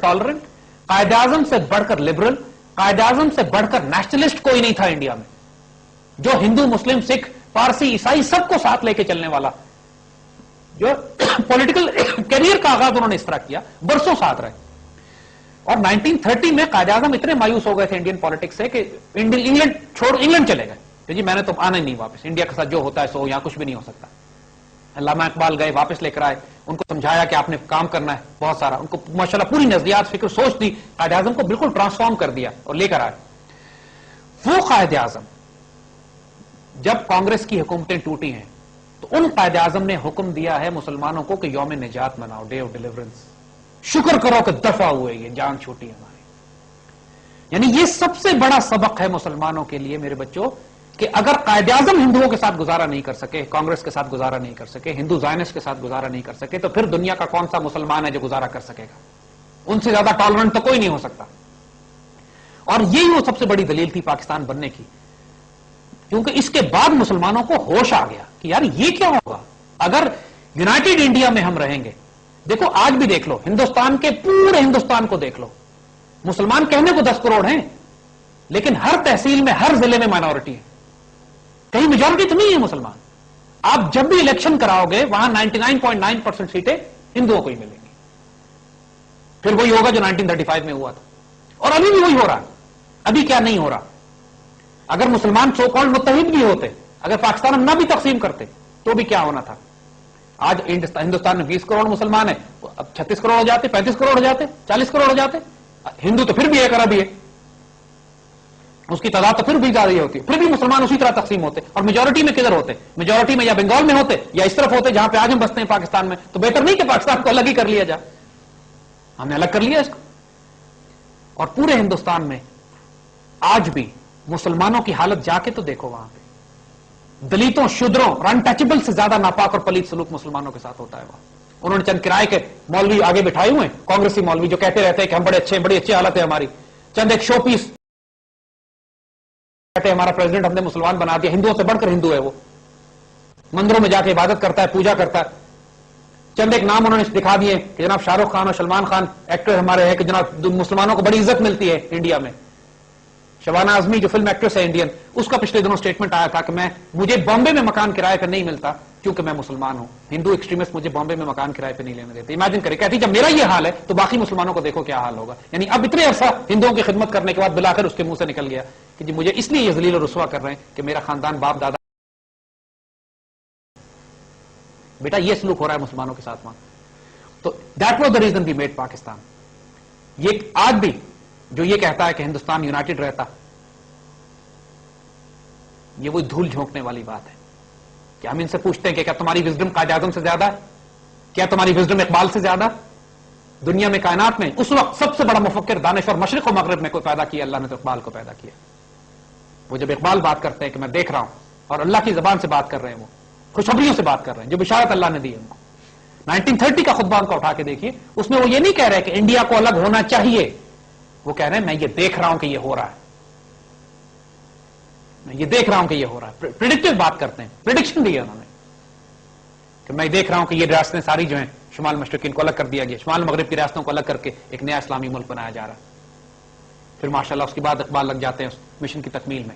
ٹالرنٹ، قائد اعظم سے بڑھ کر لبرل، قائد اعظم سے بڑھ کر نیشنلسٹ کوئی نہیں تھا انڈیا میں، جو ہندو، مسلم، سکھ، پارسی، عیسائی سب کو ساتھ لے کے چلنے والا. جو پولیٹیکل کیریئر کا آغاز انہوں نے اس طرح کیا، برسوں ساتھ رہے. اور 1930 میں قائد اعظم اتنے مایوس ہو گئے تھے انڈین پالیٹکس سے کہ انگلینڈ چھوڑ انگلینڈ چلے گئے کہ جی میں نے تو آنا ہی نہیں واپس، انڈیا کے ساتھ جو ہوتا ہے سو یہاں کچھ بھی نہیں ہو سکتا. علامہ اقبال گئے، واپس لے کر آئے، ان کو سمجھایا کہ آپ نے کام کرنا ہے بہت سارا. ان کو ماشاءاللہ پوری نظریات، فکر، سوچ دی، قائد اعظم کو بالکل ٹرانسفارم کر دیا اور لے کر آئے. وہ قائد اعظم جب کانگریس کی حکومتیں ٹوٹی ہیں تو ان قائد اعظم نے حکم دیا ہے مسلمانوں کو کہ یوم نجات مناؤ، ڈے آف ڈیلیورنس، شکر کرو کہ دفع ہوئے، یہ جان چھوٹی ہماری. یعنی یہ سب سے بڑا سبق ہے مسلمانوں کے لیے میرے بچوں کہ اگر قائد اعظم ہندوؤں کے ساتھ گزارا نہیں کر سکے، کانگریس کے ساتھ گزارا نہیں کر سکے، ہندو زائنسٹ کے ساتھ گزارا نہیں کر سکے، تو پھر دنیا کا کون سا مسلمان ہے جو گزارا کر سکے گا؟ ان سے زیادہ ٹالرنٹ تو کوئی نہیں ہو سکتا. اور یہی وہ سب سے بڑی دلیل تھی پاکستان بننے کی، کیونکہ اس کے بعد مسلمانوں کو ہوش آ گیا کہ یار یہ کیا ہوگا اگر یونائٹڈ انڈیا میں ہم رہیں گے. دیکھو آج بھی دیکھ لو، ہندوستان کے پورے ہندوستان کو دیکھ لو، مسلمان کہنے کو 10 کروڑ ہیں لیکن ہر تحصیل میں، ہر ضلع میں مائنورٹی ہے، کہیں میجورٹی تو نہیں ہے مسلمان. آپ جب بھی الیکشن کراؤ گے وہاں 99.9% سیٹیں ہندوؤں کو ہی ملیں گی. پھر وہی ہوگا جو 1935 میں ہوا تھا، اور ابھی بھی وہی ہو رہا ہے. ابھی کیا نہیں ہو رہا؟ اگر مسلمان سو کالڈ متحد بھی ہوتے، اگر پاکستان ہم نہ بھی تقسیم کرتے تو بھی کیا ہونا تھا؟ آج ہندوستان میں 20 کروڑ مسلمان ہیں، اب 36 کروڑ ہو جاتے، 35 کروڑ ہو جاتے، 40 کروڑ ہو جاتے. ہندو تو پھر بھی ایک ارب ہی ہے، اس کی تعداد تو پھر بھی زیادہ ہی ہوتی ہے، پھر بھی مسلمان اسی طرح تقسیم ہوتے. اور میجورٹی میں کدھر ہوتے؟ میجورٹی میں یا بنگال میں ہوتے یا اس طرف ہوتے جہاں پہ آج ہم بستے ہیں پاکستان میں. تو بہتر نہیں کہ پاکستان کو الگ ہی کر لیا جائے. ہم نے الگ کر لیا اس کو. اور پورے ہندوستان میں آج بھی مسلمانوں کی حالت جا کے تو دیکھو، وہاں پہ دلتوں، شودروں اور انٹچبل سے زیادہ ناپاک اور پلیت سلوک مسلمانوں کے ساتھ ہوتا ہے وہاں. انہوں نے چند کرائے کے مولوی آگے بٹھائے ہوئے ہیں، کانگریسی مولوی جو کہتے رہتے ہیں کہ ہم بڑے اچھے، بڑی اچھی حالت ہے ہماری. چند ایک شو پیس کہتے ہیں ہمارا پریزیڈنٹ ہم نے مسلمان بنا دیا، ہندوؤں سے بڑھ کر ہندو ہے وہ، مندروں میں جا کے عبادت کرتا ہے، پوجا کرتا ہے. چند ایک نام انہوں نے دکھا دیے کہ جناب شاہ رخ خان اور سلمان خان ایکٹر ہمارے ہیں کہ جناب مسلمانوں کو بڑی عزت ملتی ہے انڈیا میں. شبانہ اعظمی جو فلم ایکٹریس ہے انڈین، اس کا پچھلے دنوں سٹیٹمنٹ آیا تھا کہ مجھے بامبے میں مکان کرائے پہ نہیں ملتا کیونکہ میں مسلمان ہوں. ہندو ایکسٹریمسٹ مجھے بامبے میں مکان کرائے پہ نہیں لینے دیتے. امیجن کرے، کہتی جب میرا یہ حال ہے تو باقی مسلمانوں کو دیکھو کیا حال ہوگا. یعنی اب اتنے عرصہ ہندوؤں کی خدمت کرنے کے بعد بلا کر اس کے منہ سے نکل گیا کہ جی مجھے اس لیے یہ ذلیل و رسوا کر رہے ہیں کہ میرا خاندان باپ دادا. بیٹا یہ سلوک ہو رہا ہے مسلمانوں کے ساتھ وہاں. تو that was the reason we made Pakistan. یہ آج بھی جو یہ کہتا ہے کہ ہندوستان یونائٹڈ رہتا، یہ وہی دھول جھونکنے والی بات ہے کہ ہم ان سے پوچھتے ہیں کہ کیا تمہاری وزڈم قائد اعظم سے زیادہ ہے؟ کیا تمہاری وزڈم اقبال سے زیادہ؟ دنیا میں کائنات میں اس وقت سب سے بڑا مفکر دانشور مشرق و مغرب میں کوئی پیدا کیا اللہ نے تو اقبال کو پیدا کیا. وہ جب اقبال بات کرتے ہیں کہ میں دیکھ رہا ہوں اور اللہ کی زبان سے بات کر رہے ہیں, وہ خوشخبریوں سے بات کر رہے ہیں جو بشارت اللہ نے دی ہے ان کو. 1930 کا خطبہ ان کا اٹھا کے دیکھیے, اس میں وہ یہ نہیں کہہ رہے کہ انڈیا کو الگ ہونا چاہیے, وہ کہہ رہے ہیں میں یہ دیکھ رہا ہوں کہ یہ ہو رہا ہے, میں یہ دیکھ رہا ہوں کہ یہ ہو رہا ہے. پریڈکٹیو بات کرتے ہیں, پریڈکشن دی ہے انہوں نے کہ میں دیکھ رہا ہوں کہ یہ ریاستیں ساری جو ہیں شمال مشرقین کو الگ کر دیا گیا, شمال مغرب کی ریاستوں کو الگ کر کے ایک نیا اسلامی ملک بنایا جا رہا ہے. پھر ماشاءاللہ اس کے بعد اقبال لگ جاتے ہیں اس مشن کی تکمیل میں.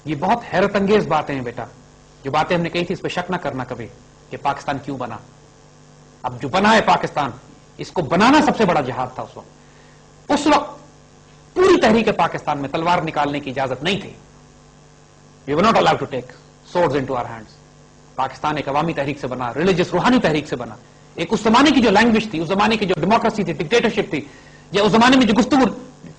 یہ بہت حیرت انگیز باتیں ہیں بیٹا, جو باتیں ہم نے کہی تھی اس پہ شک نہ کرنا کبھی کہ پاکستان کیوں بنا. اب جو بنا ہے پاکستان, اس کو بنانا سب سے بڑا جہاد تھا اس وقت. اس وقت پوری تحریک پاکستان میں تلوار نکالنے کی اجازت نہیں تھی. We were not allowed to take swords into our hands. Pakistan ایک عوامی تحریک سے بنا, ریلیجس روحانی تحریک سے بنا. ایک اس زمانے کی جو لینگویج تھی, اس زمانے کی جو ڈیموکریسی تھی, ڈکٹیٹرشپ تھی, یا اس زمانے میں جو گفتگو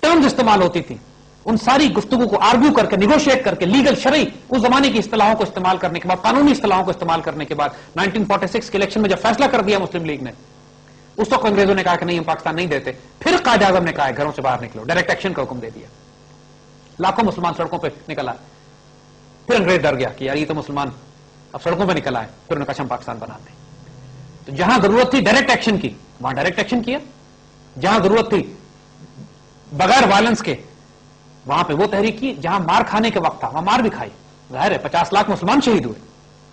ٹرمز استعمال ہوتی تھی, ان ساری گفتگو کو آرگیو کر کے, نیگوشیٹ کر کے, لیگل شرعی اس زمانے کی اصطلاحوں کو استعمال کرنے کے بعد, قانونی اصطلاحوں کو استعمال کرنے کے بعد 1946 کے الیکشن میں جب فیصلہ کر دیا مسلم لیگ نے, اس وقت انگریزوں نے کہا کہ نہیں ہم پاکستان نہیں دیتے. پھر قائد اعظم نے کہا ہے گھروں سے باہر نکلو, ڈائریکٹ ایکشن کا حکم دے دیا. لاکھوں مسلمان سڑکوں پہ نکل آئے. پھر انگریز ڈر گیا کہ یار یہ تو مسلمان اب سڑکوں پہ نکل آئے, پھر انہوں نے کہا ہم پاکستان بناتے ہیں. تو جہاں ضرورت تھی ڈائریکٹ ایکشن کی وہاں ڈائریکٹ ایکشن کیا, جہاں ضرورت تھی بغیر وائلنس کے وہاں پہ وہ تحریک کی, جہاں مار کھانے کے وقت تھا وہاں مار بھی کھائی. ظاہر ہے 50 لاکھ مسلمان شہید ہوئے,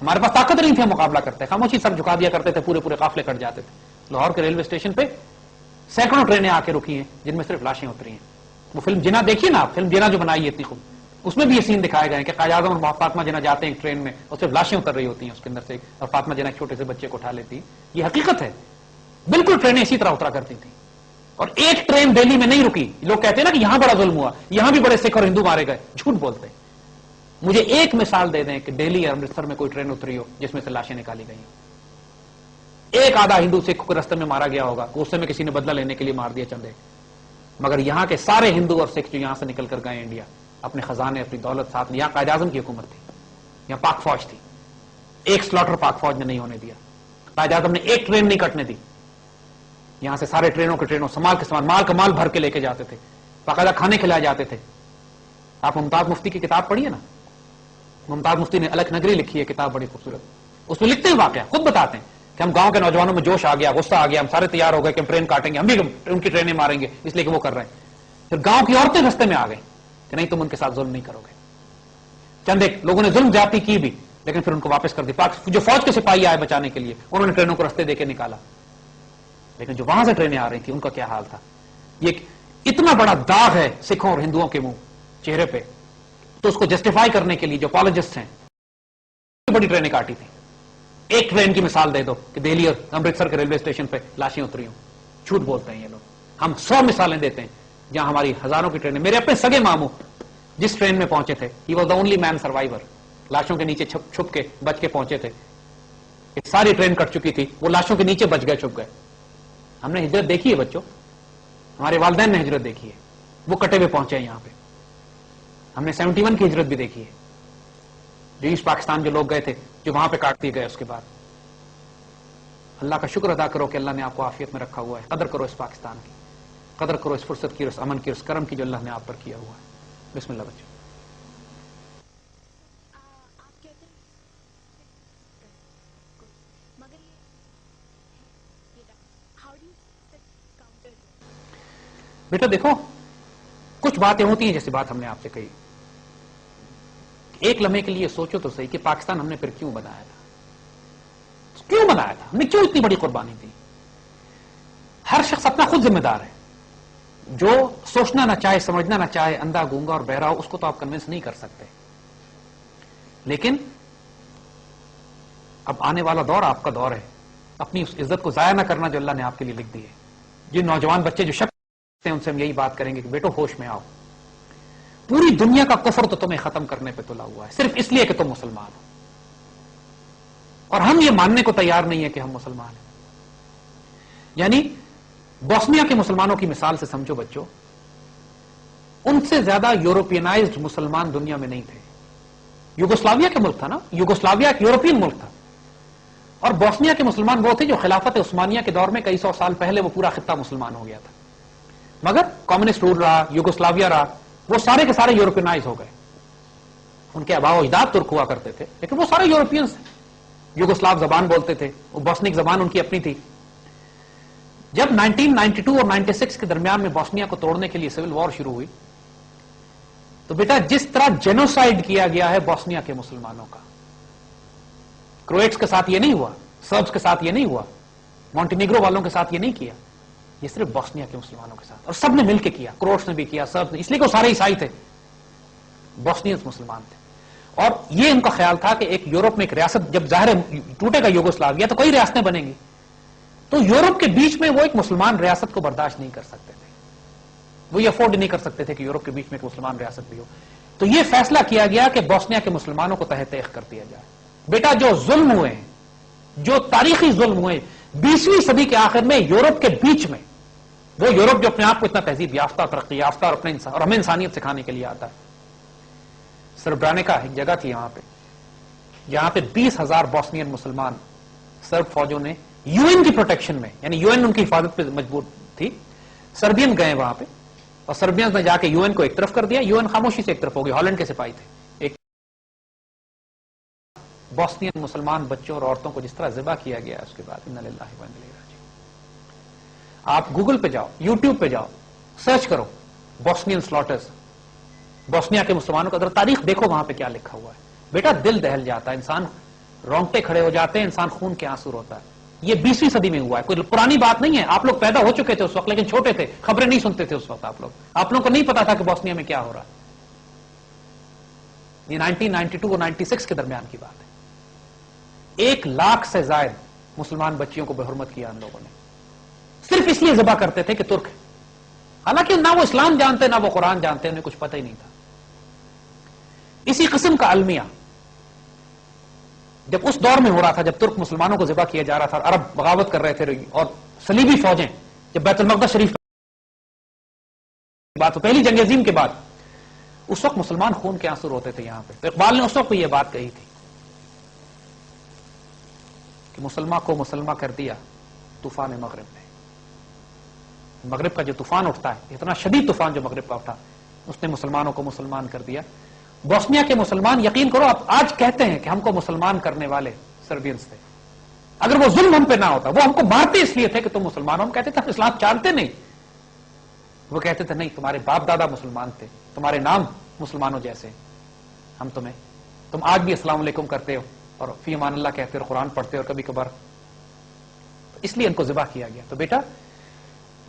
ہمارے پاس طاقت نہیں تھی ہم مقابلہ کرتے, خاموشی سر جھکا دیا کرتے تھے, پورے پورے قافلے کٹ جاتے تھے. لاہور کے ریلوے اسٹیشن پہ سینکڑوں ٹرینیں آ کے رکی ہیں جن میں صرف لاشیں اتری ہیں. وہ فلم جنا دیکھیے نا آپ, فلم جنا جو بنائی ہے اتنی خوب, اس میں بھی یہ سین دکھائے گئے ہیں کہ قائد اعظم اور فاطمہ جنا جاتے ہیں ایک ٹرین میں اور صرف لاشیں اتر رہی ہوتی ہیں اس کے اندر سے, اور فاطمہ جنا ایک چھوٹے سے بچے کو اٹھا لیتی. یہ حقیقت ہے, بالکل ٹرینیں اسی طرح اترا کرتی تھیں. اور ایک ٹرین دہلی میں نہیں رکی. لوگ کہتے ہیں نا کہ یہاں بڑا ظلم ہوا, یہاں بھی بڑے سکھ اور ہندو مارے گئے, جھوٹ بولتے ہیں. مجھے ایک مثال دے دیں کہ دہلی اور امرتسر میں کوئی ٹرین اتری ہو جس میں سے لاشیں نکالی گئی ہوں. ایک آدھا ہندو سکھ کو رستے میں مارا گیا ہوگا, غصے میں کسی نے بدلہ لینے کے لیے مار دیا چندے. مگر یہاں کے سارے ہندو اور سکھ جو یہاں سے نکل کر گئے انڈیا, اپنے خزانے اپنی دولت ساتھ, یہاں قائد اعظم کی حکومت تھی, یہاں پاک فوج تھی, ایک سلاٹر پاک فوج نے نہیں ہونے دیا. قائد اعظم نے ایک ٹرین نہیں کٹنے دی. یہاں سے سارے ٹرینوں کے ٹرینوں سامان کے سامان, مال کا مال بھر کے لے کے جاتے تھے, باقاعدہ کھانے کھلائے جاتے تھے. آپ ممتاز مفتی کی کتاب پڑھیے نا, ممتاز مفتی نے الک نگری لکھی ہے کتاب, بڑی خوبصورت. اس میں لکھتے ہیں واقعہ, خود بتاتے ہیں کہ ہم گاؤں کے نوجوانوں میں جوش آ گیا, غصہ آ گیا, ہم سارے تیار ہو گئے کہ ہم ٹرین کاٹیں گے, ہم بھی ان کی ٹرینیں ماریں گے, اس لیے کہ وہ کر رہے ہیں. پھر گاؤں کی عورتیں رستے میں آ گئی کہ نہیں تم ان کے ساتھ ظلم نہیں کرو گے. چند ایک لوگوں نے ظلم زیادتی کی بھی, لیکن پھر ان کو واپس کر دی. جو فوج کے سپاہی آئے بچانے کے لیے, انہوں نے ٹرینوں کو رستے دے کے نکالا. لیکن جو وہاں سے ٹرینیں آ رہی تھیں ان کا کیا حال تھا. یہ اتنا بڑا داغ ہے سکھوں اور ہندوؤں کے منہ چہرے پہ, تو اس کو جسٹیفائی کرنے کے لیے جو اپالوجسٹ ہیں بڑی ٹرینیں کاٹی تھی. ایک ٹرین کی مثال دے دو کہ دہلی اور امرتسر کے ریلوے اسٹیشن پہ لاشیں اتری ہوں. جھوٹ بولتے ہیں یہ لوگ. ہم 100 مثالیں دیتے ہیں جہاں ہماری ہزاروں کی ٹرینیں. میرے اپنے سگے ماموں جس ٹرین میں پہنچے تھے, he was the only man survivor, لاشوں کے نیچے چھپ کے بچ کے پہنچے تھے. ساری ٹرین کٹ چکی تھی, وہ لاشوں کے نیچے بچ گئے, چھپ گئے. ہم نے ہجرت دیکھی ہے بچوں, ہمارے والدین نے ہجرت دیکھی ہے, وہ کٹے ہوئے پہنچے ہیں یہاں پہ. ہم نے 71 کی ہجرت بھی دیکھی ہے, جو ایسٹ پاکستان جو لوگ گئے تھے, جو وہاں پہ کاٹ دیے گئے. اس کے بعد اللہ کا شکر ادا کرو کہ اللہ نے آپ کو عافیت میں رکھا ہوا ہے. قدر کرو اس پاکستان کی, قدر کرو اس فرصت کی, اس امن کی, اس کرم کی جو اللہ نے آپ پر کیا ہوا ہے. بسم اللہ بچوں. بیٹا دیکھو, کچھ باتیں ہوتی ہیں جیسی بات ہم نے آپ سے کہی. ایک لمحے کے لیے سوچو تو صحیح کہ پاکستان ہم نے پھر کیوں بنایا تھا, کیوں بنایا تھا, ہم نے کیوں اتنی بڑی قربانی دی. ہر شخص اپنا خود ذمہ دار ہے. جو سوچنا نہ چاہے, سمجھنا نہ چاہے, اندھا گونگا اور بہرا ہو, اس کو تو آپ کنونس نہیں کر سکتے. لیکن اب آنے والا دور آپ کا دور ہے, اپنی اس عزت کو ضائع نہ کرنا جو اللہ نے آپ کے لیے لکھ دی ہے. جن نوجوان بچے جو شک ہیں ان سے ہم یہی بات کریں گے کہ بیٹو ہوش میں آؤ. پوری دنیا کا کفر تو تمہیں ختم کرنے پہ تلا ہوا ہے, صرف اس لیے کہ تم مسلمان ہو. اور ہم یہ ماننے کو تیار نہیں ہے کہ ہم مسلمان ہیں. یعنی بوسنیا کے مسلمانوں کی مثال سے سمجھو بچوں، ان سے زیادہ یورپینائزڈ مسلمان دنیا میں نہیں تھے. یوگوسلاویا کا ملک تھا نا، یوگوسلاویا ایک یورپین ملک تھا، اور بوسنیا کے مسلمان وہ تھے جو خلافت عثمانیہ کے دور میں کئی سو سال پہلے وہ پورا خطہ مسلمان ہو گیا تھا، مگر کمیونسٹ رول رہا، یوگوسلاویا رہا، وہ سارے کے سارے یورپینائز ہو گئے. ان کے آباء و اجداد ترک ہوا کرتے تھے لیکن وہ سارے یورپینز تھے، یوگوسلاو زبان بولتے تھے، وہ بوسنیک زبان ان کی اپنی تھی. جب 1992 اور 96 کے درمیان میں بوسنیا کو توڑنے کے لیے سول وار شروع ہوئی تو بیٹا جس طرح جینوسائیڈ کیا گیا ہے بوسنیا کے مسلمانوں کا، کرویٹس کے ساتھ یہ نہیں ہوا، سربز کے ساتھ یہ نہیں ہوا، مونٹینیگرو والوں کے ساتھ یہ نہیں کیا، یہ صرف بوسنیا کے مسلمانوں کے ساتھ، اور سب نے مل کے کیا، کروٹس نے بھی کیا، سربز نے، اس لیے کہ وہ سارے عیسائی تھے، بوسنینز مسلمان تھے. اور یہ ان کا خیال تھا کہ ایک یورپ میں ایک ریاست جب ظاہر ٹوٹے گا یوگوسلاویا تو کئی ریاستیں بنیں گی، تو یورپ کے بیچ میں وہ ایک مسلمان ریاست کو برداشت نہیں کر سکتے تھے، وہ یہ افورڈ نہیں کر سکتے تھے کہ یورپ کے بیچ میں ایک مسلمان ریاست بھی ہو. تو یہ فیصلہ کیا گیا کہ بوسنیا کے مسلمانوں کو تحت تیخ کر دیا جائے. بیٹا جو ظلم ہوئے ہیں، جو تاریخی ظلم ہوئے 20ویں صدی کے آخر میں یورپ کے بیچ میں، وہ یورپ جو اپنے آپ کو اتنا تہذیب یافتہ، ترقی یافتہ اور ہمیں انسانیت سکھانے کے لیے آتا ہے. سربرانیکا ایک جگہ تھی یہاں پہ، جہاں پہ 20,000 بوسنین مسلمان سرب فوجوں نے یو این کی پروٹیکشن میں، یعنی یو این ان کی حفاظت پہ مجبور تھی، سربین گئے وہاں پہ اور سربیانز نے جا کے یو این کو ایک طرف کر دیا، یو این خاموشی سے ایک طرف ہو گئی. ہالینڈ کے سپاہی تھے، ایک بوسنین مسلمان بچوں اور عورتوں کو جس طرح ذبح کیا گیا اس کے بعد انا للہ و انا الیہ راجعون. آپ گوگل پہ جاؤ، یوٹیوب پہ جاؤ، سرچ کرو بوسنین سلاٹرز، بوسنیا کے مسلمانوں کا اگر تاریخ دیکھو وہاں پہ کیا لکھا ہوا ہے. بیٹا دل دہل جاتا ہے، انسان رونگٹے کھڑے ہو جاتے ہیں، انسان خون کے آنسو روتا ہے. یہ 20ویں صدی میں ہوا ہے، کوئی پرانی بات نہیں ہے. آپ لوگ پیدا ہو چکے تھے اس وقت لیکن چھوٹے تھے، خبریں نہیں سنتے تھے اس وقت. آپ لوگوں کو نہیں پتا تھا کہ بوسنیا میں کیا ہو رہا ہے. یہ 1992 اور 96 کے درمیان کی بات ہے. 1 لاکھ سے زائد مسلمان بچیوں کو بے حرمت کیا ان لوگوں نے، صرف اس لیے ذبح کرتے تھے کہ ترک ہے. حالانکہ نہ وہ اسلام جانتے نہ وہ قرآن جانتے، انہیں کچھ پتہ ہی نہیں تھا. اسی قسم کا المیہ جب اس دور میں ہو رہا تھا جب ترک مسلمانوں کو ذبح کیا جا رہا تھا، عرب بغاوت کر رہے تھے اور صلیبی فوجیں جب بیت المقدس شریف بات ہو، پہلی جنگ عظیم کے بعد، اس وقت مسلمان خون کے آنسو روتے تھے یہاں پہ. تو اقبال نے اس وقت یہ بات کہی تھی کہ مسلمہ کو مسلمہ کر دیا طوفان مغرب نے. مغرب کا جو طوفان اٹھتا ہے، اتنا شدید طوفان جو مغرب کا اٹھا، اس نے مسلمانوں کو مسلمان کر دیا. بوسنیا کے مسلمان یقین کرو آپ آج کہتے ہیں کہ ہم کو مسلمان کرنے والے سربینز تھے. اگر وہ ظلم ہم پہ نہ ہوتا، وہ ہم کو مارتے اس لیے تھے کہ تم مسلمان ہو. ہم کہتے تھے ہم اسلام جانتے نہیں. وہ کہتے تھے نہیں، تمہارے باپ دادا مسلمان تھے، تمہارے نام مسلمانوں جیسے، ہم تم آج بھی السلام علیکم کرتے ہو اور فی امان اللہ کہتے ہو اور قرآن پڑھتے ہو اور کبھی کبھار، اس لیے ان کو ذبح کیا گیا. تو بیٹا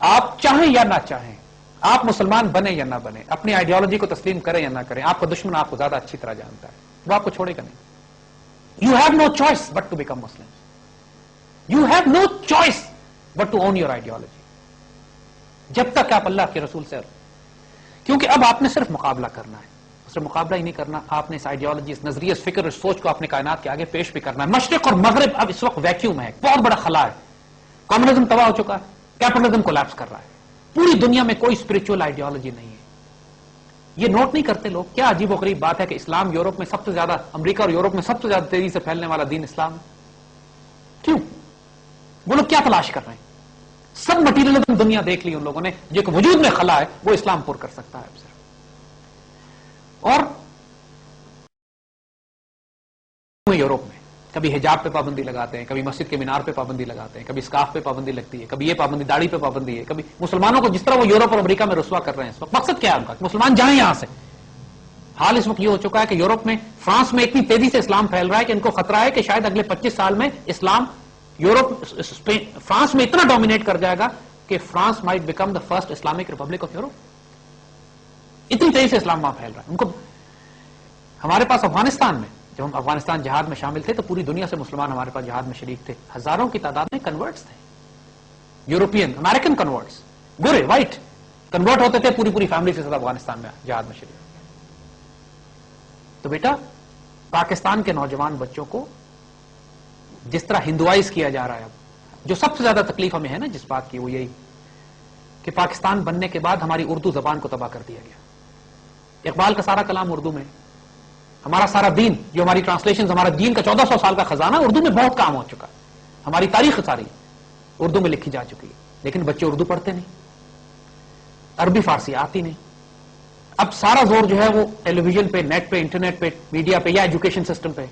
آپ چاہیں یا نہ چاہیں، آپ مسلمان بنے یا نہ بنے، اپنی آئیڈیالوجی کو تسلیم کریں یا نہ کریں، آپ کا دشمن آپ کو زیادہ اچھی طرح جانتا ہے، وہ آپ کو چھوڑے گا نہیں. You have no choice but to become Muslim. You have no choice but to own your ideology. جب تک آپ اللہ کے رسول سے، کیونکہ اب آپ نے صرف مقابلہ کرنا ہے، صرف مقابلہ ہی نہیں کرنا، آپ نے اس آئیڈیالوجی، اس نظریے، اس فکر، اس سوچ کو اپنے کائنات کے آگے پیش بھی کرنا ہے. مشرق اور مغرب اب اس وقت ویکیوم ہے، بہت بڑا خلا ہے. کمیونزم تباہ ہو چکا ہے، کیپٹلزم کولیپس کر رہا ہے، پوری دنیا میں کوئی اسپرچل آئیڈیالوجی نہیں ہے. یہ نوٹ نہیں کرتے لوگ. کیا عجیب و غریب بات ہے کہ اسلام یورپ میں سب سے زیادہ، امریکہ اور یورپ میں سب سے زیادہ تیزی سے پھیلنے والا دین اسلام ہے. کیوں؟ وہ لوگ کیا تلاش کر رہے ہیں؟ سب مٹیریلزم دنیا دیکھ لی ان لوگوں نے، جو کہ وجود میں خلا ہے وہ اسلام پر کر سکتا ہے اب صرف. اور یورپ میں کبھی حجاب پہ پابندی لگاتے ہیں، کبھی مسجد کے مینار پہ پابندی لگاتے ہیں، کبھی اسکارف پہ پابندی لگتی ہے، کبھی یہ پابندی، داڑھی پہ پابندی ہے، کبھی مسلمانوں کو جس طرح وہ یورپ اور امریکہ میں رسوا کر رہے ہیں اس وقت. مقصد کیا ہے ان کا؟ مسلمان جائیں یہاں سے. حال اس وقت یہ ہو چکا ہے کہ یورپ میں، فرانس میں اتنی تیزی سے اسلام پھیل رہا ہے کہ ان کو خطرہ ہے کہ شاید اگلے 25 سال میں اسلام فرانس میں اتنا ڈومینیٹ کر جائے گا کہ France might become the first Islamic republic of Europe. اتنی تیزی سے اسلام وہاں پھیل رہا ہے. ان کو، ہمارے پاس افغانستان میں جب ہم افغانستان جہاد میں شامل تھے تو پوری دنیا سے مسلمان ہمارے پاس جہاد میں شریک تھے. ہزاروں کی تعداد میں کنورٹس تھے، یورپین امریکن کنورٹس، گورے وائٹ کنورٹ ہوتے تھے، پوری فیملی کے ساتھ افغانستان میں جہاد میں شریک. تو بیٹا پاکستان کے نوجوان بچوں کو جس طرح ہندوائز کیا جا رہا ہے، جو سب سے زیادہ تکلیف ہمیں ہے نا جس بات کی، وہ یہی کہ پاکستان بننے کے بعد ہماری اردو زبان کو تباہ کر دیا گیا. اقبال کا سارا کلام اردو میں، ہمارا سارا دین، جو ہماری ٹرانسلیشن، ہمارا دین کا 1400 سال کا خزانہ اردو میں بہت کام ہو چکا. ہماری تاریخ ساری اردو میں لکھی جا چکی ہے، لیکن بچے اردو پڑھتے نہیں، عربی فارسی آتی نہیں. اب سارا زور جو ہے وہ ٹیلی ویژن پہ، نیٹ پہ، انٹرنیٹ پہ، میڈیا پہ یا ایجوکیشن سسٹم پہ.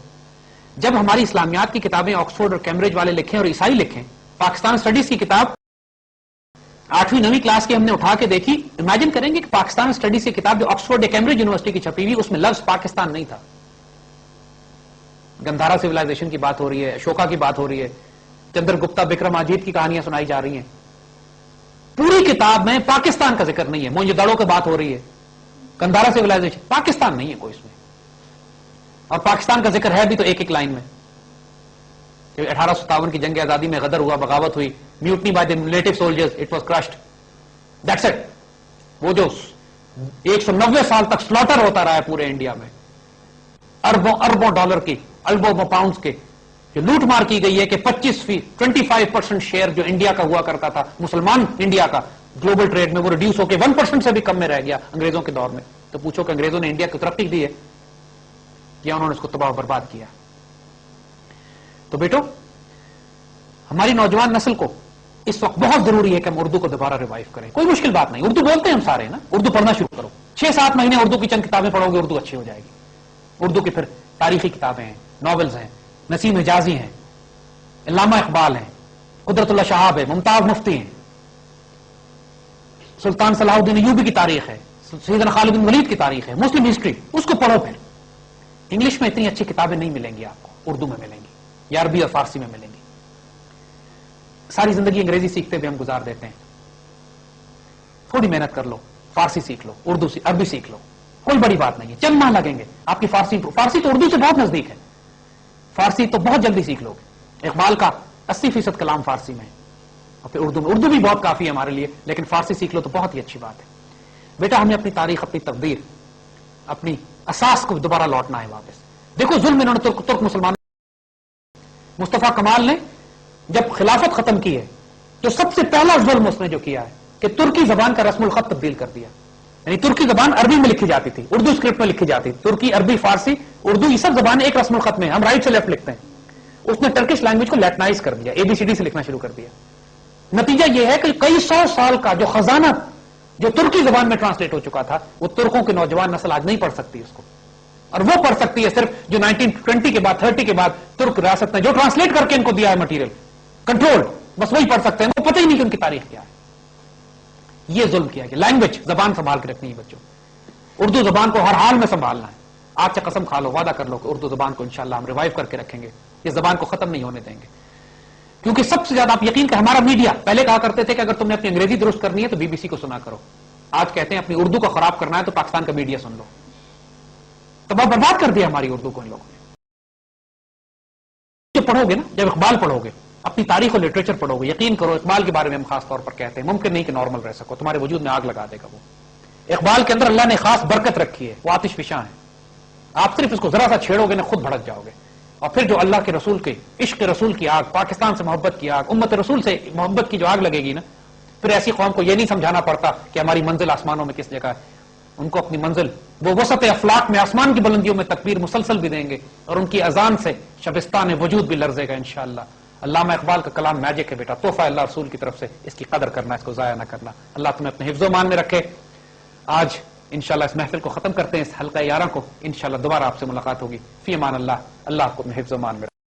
جب ہماری اسلامیات کی کتابیں آکسفورڈ اور کیمبرج والے لکھیں اور عیسائی لکھیں، پاکستان اسٹڈیز کی کتاب 8ویں 9ویں کلاس کی ہم نے اٹھا کے دیکھی، امیجن کریں گے کہ پاکستان اسٹڈیز کی کتاب جو آکسفورڈ یا کیمبرج یونیورسٹی کی چھپی ہوئی، اس میں لفظ پاکستان نہیں تھا. گندھارا سیولائزیشن کی بات ہو رہی ہے، اشوکا کی بات ہو رہی ہے، چندر گپتا، بکرماجیت کی کہانیاں سنائی جا رہی ہیں. پوری کتاب میں پاکستان کا ذکر نہیں ہے. موئنجو کی بات ہو رہی ہے، گندھارا سیولائزیشن، پاکستان نہیں ہے کوئی اس میں. اور پاکستان کا ذکر ہے بھی تو ایک ایک لائن میں. 1857 کی جنگ آزادی میں غدر ہوا، بغاوت ہوئی، میوٹنی بائی دی ملیٹو soldiers, it was crushed, that's it. وہ جو 190 سال تک سلاٹر ہوتا رہا ہے پورے انڈیا میں، اربوں اربوں ڈالر کی، اربوں پاؤنڈز کے جو لوٹ مار کی گئی ہے کہ 25% شیئر جو انڈیا کا ہوا کرتا تھا، مسلمان انڈیا کا گلوبل ٹریڈ میں، وہ ریڈیوس ہو کے 1% سے بھی کم میں رہ گیا انگریزوں کے دور میں. تو پوچھو کہ انگریزوں نے انڈیا کو ترقی دی ہے یا انہوں نے اس کو تباہ و برباد کیا؟ تو بیٹو، ہماری نوجوان نسل کو اس وقت بہت ضروری ہے کہ ہم اردو کو دوبارہ ریوائیو کریں. کوئی مشکل بات نہیں، اردو بولتے ہیں ہم سارے نا. اردو پڑھنا شروع کرو، 6-7 مہینے اردو کی چند کتابیں پڑھو گے، اردو اچھی ہو جائے گی. اردو کی پھر تاریخی کتابیں ہیں، ناولز ہیں، نسیم حجازی ہیں، علامہ اقبال ہیں، قدرت اللہ شہاب ہے، ممتاز مفتی ہیں، سلطان صلاح الدین ایوبی کی تاریخ ہے، سیدنا خالد بن ولید کی تاریخ ہے، مسلم ہسٹری، اس کو پڑھو. پھر انگلش میں اتنی اچھی کتابیں نہیں ملیں گی آپ کو، اردو میں ملیں گی یا عربی اور فارسی میں ملیں گی. ساری زندگی انگریزی سیکھتے بھی ہم گزار دیتے ہیں. تھوڑی محنت کر لو، فارسی سیکھ لو، عربی سیکھ لو، کوئی بڑی بات نہیں ہے. چند ماہ لگیں گے آپ کی فارسی تو اردو سے بہت نزدیک ہے. فارسی تو بہت جلدی سیکھ لو گے. اقبال کا 80% کلام فارسی میں ہے، اور پھر اردو بھی بہت کافی ہے ہمارے لیے، لیکن فارسی سیکھ لو تو بہت ہی اچھی بات ہے. بیٹا، ہمیں اپنی تاریخ، اپنی تقدیر، اپنی اساس کو دوبارہ لوٹنا ہے واپس. دیکھو ظلم انہوں نے ترک مسلمانوں، مصطفیٰ کمال نے جب خلافت ختم کی ہے تو سب سے پہلا ظلم اس نے جو کیا ہے کہ ترکی زبان کا رسم الخط تبدیل کر دیا. یعنی ترکی زبان عربی میں لکھی جاتی تھی، اردو اسکرپٹ میں لکھی جاتی تھی. ترکی، عربی، فارسی، اردو، یہ سب زبانیں ایک رسم الخط میں، ہم رائٹ سے لیفٹ لکھتے ہیں. اس نے ٹرکش لینگویج کو لیٹنائز کر دیا، ABCD سے لکھنا شروع کر دیا. نتیجہ یہ ہے کہ کئی 100 سال کا جو خزانہ جو ترکی زبان میں ٹرانسلیٹ ہو چکا تھا، وہ ترکوں کی نوجوان نسل آج نہیں پڑھ سکتی اس کو. اور وہ پڑھ سکتی ہے صرف جو 1920 کے بعد 30 کے بعد ترک ریاست نے جو ٹرانسلیٹ کر کے ان کو دیا ہے مٹیریل کنٹرول، بس وہی پڑھ سکتے ہیں. وہ پتہ ہی نہیں کہ ان کی تاریخ کیا ہے. یہ ظلم کیا گیا. لینگویج، زبان سنبھال کے رکھنی ہے بچوں. اردو زبان کو ہر حال میں سنبھالنا ہے. آج سے قسم کھا لو، وعدہ کر لو کہ اردو زبان کو انشاءاللہ ہم ریوائیو کر کے رکھیں گے. اس زبان کو ختم نہیں ہونے دیں گے. کیونکہ سب سے زیادہ آپ یقین کہ ہمارا میڈیا پہلے کہا کرتے تھے کہ اگر تم نے اپنی انگریزی درست کرنی ہے تو BBC کو سنا کرو. آج کہتے ہیں اپنی اردو کو خراب کرنا ہے تو پاکستان کا میڈیا سن لو. تباہ برباد کر دیا ہماری اردو کو ان لوگوں نے. جب پڑھو گے نا، جب اقبال پڑھو گے، اپنی تاریخ اور لٹریچر پڑھو گے، یقین کرو اقبال کے بارے میں ہم خاص طور پر کہتے ہیں ممکن نہیں کہ نارمل رہ سکو، تمہارے وجود میں آگ لگا دے گا. وہ اقبال کے اندر اللہ نے خاص برکت رکھی ہے، وہ آتش فشاں ہے. آپ صرف اس کو ذرا سا چھیڑو گے نا، خود بھڑک جاؤ گے. اور پھر جو اللہ کے رسول کے عشق رسول کی آگ، پاکستان سے محبت کی آگ، امت رسول سے محبت کی جو آگ لگے گی نا، پھر ایسی قوم کو یہ نہیں سمجھانا پڑتا کہ ہماری منزل آسمانوں میں کس جگہ ہے. ان کو اپنی منزل وہ وسط افلاق میں، آسمان کی بلندیوں میں تکبیر مسلسل بھی دیں گے، اور ان کی اذان سے شبستان وجود بھی لرزے گا انشاءاللہ. علامہ اقبال کا کلام میجک ہے بیٹا، تحفہ اللہ رسول کی طرف سے. اس کی قدر کرنا، اس کو ضائع نہ کرنا. اللہ تمہیں اپنے حفظ و مان میں رکھے. آج انشاءاللہ اس محفل کو ختم کرتے ہیں، اس حلقہ 11 کو. انشاءاللہ دوبارہ آپ سے ملاقات ہوگی. فی امان اللہ. اللہ آپ کو اپنے حفظ و مان میں رکھے.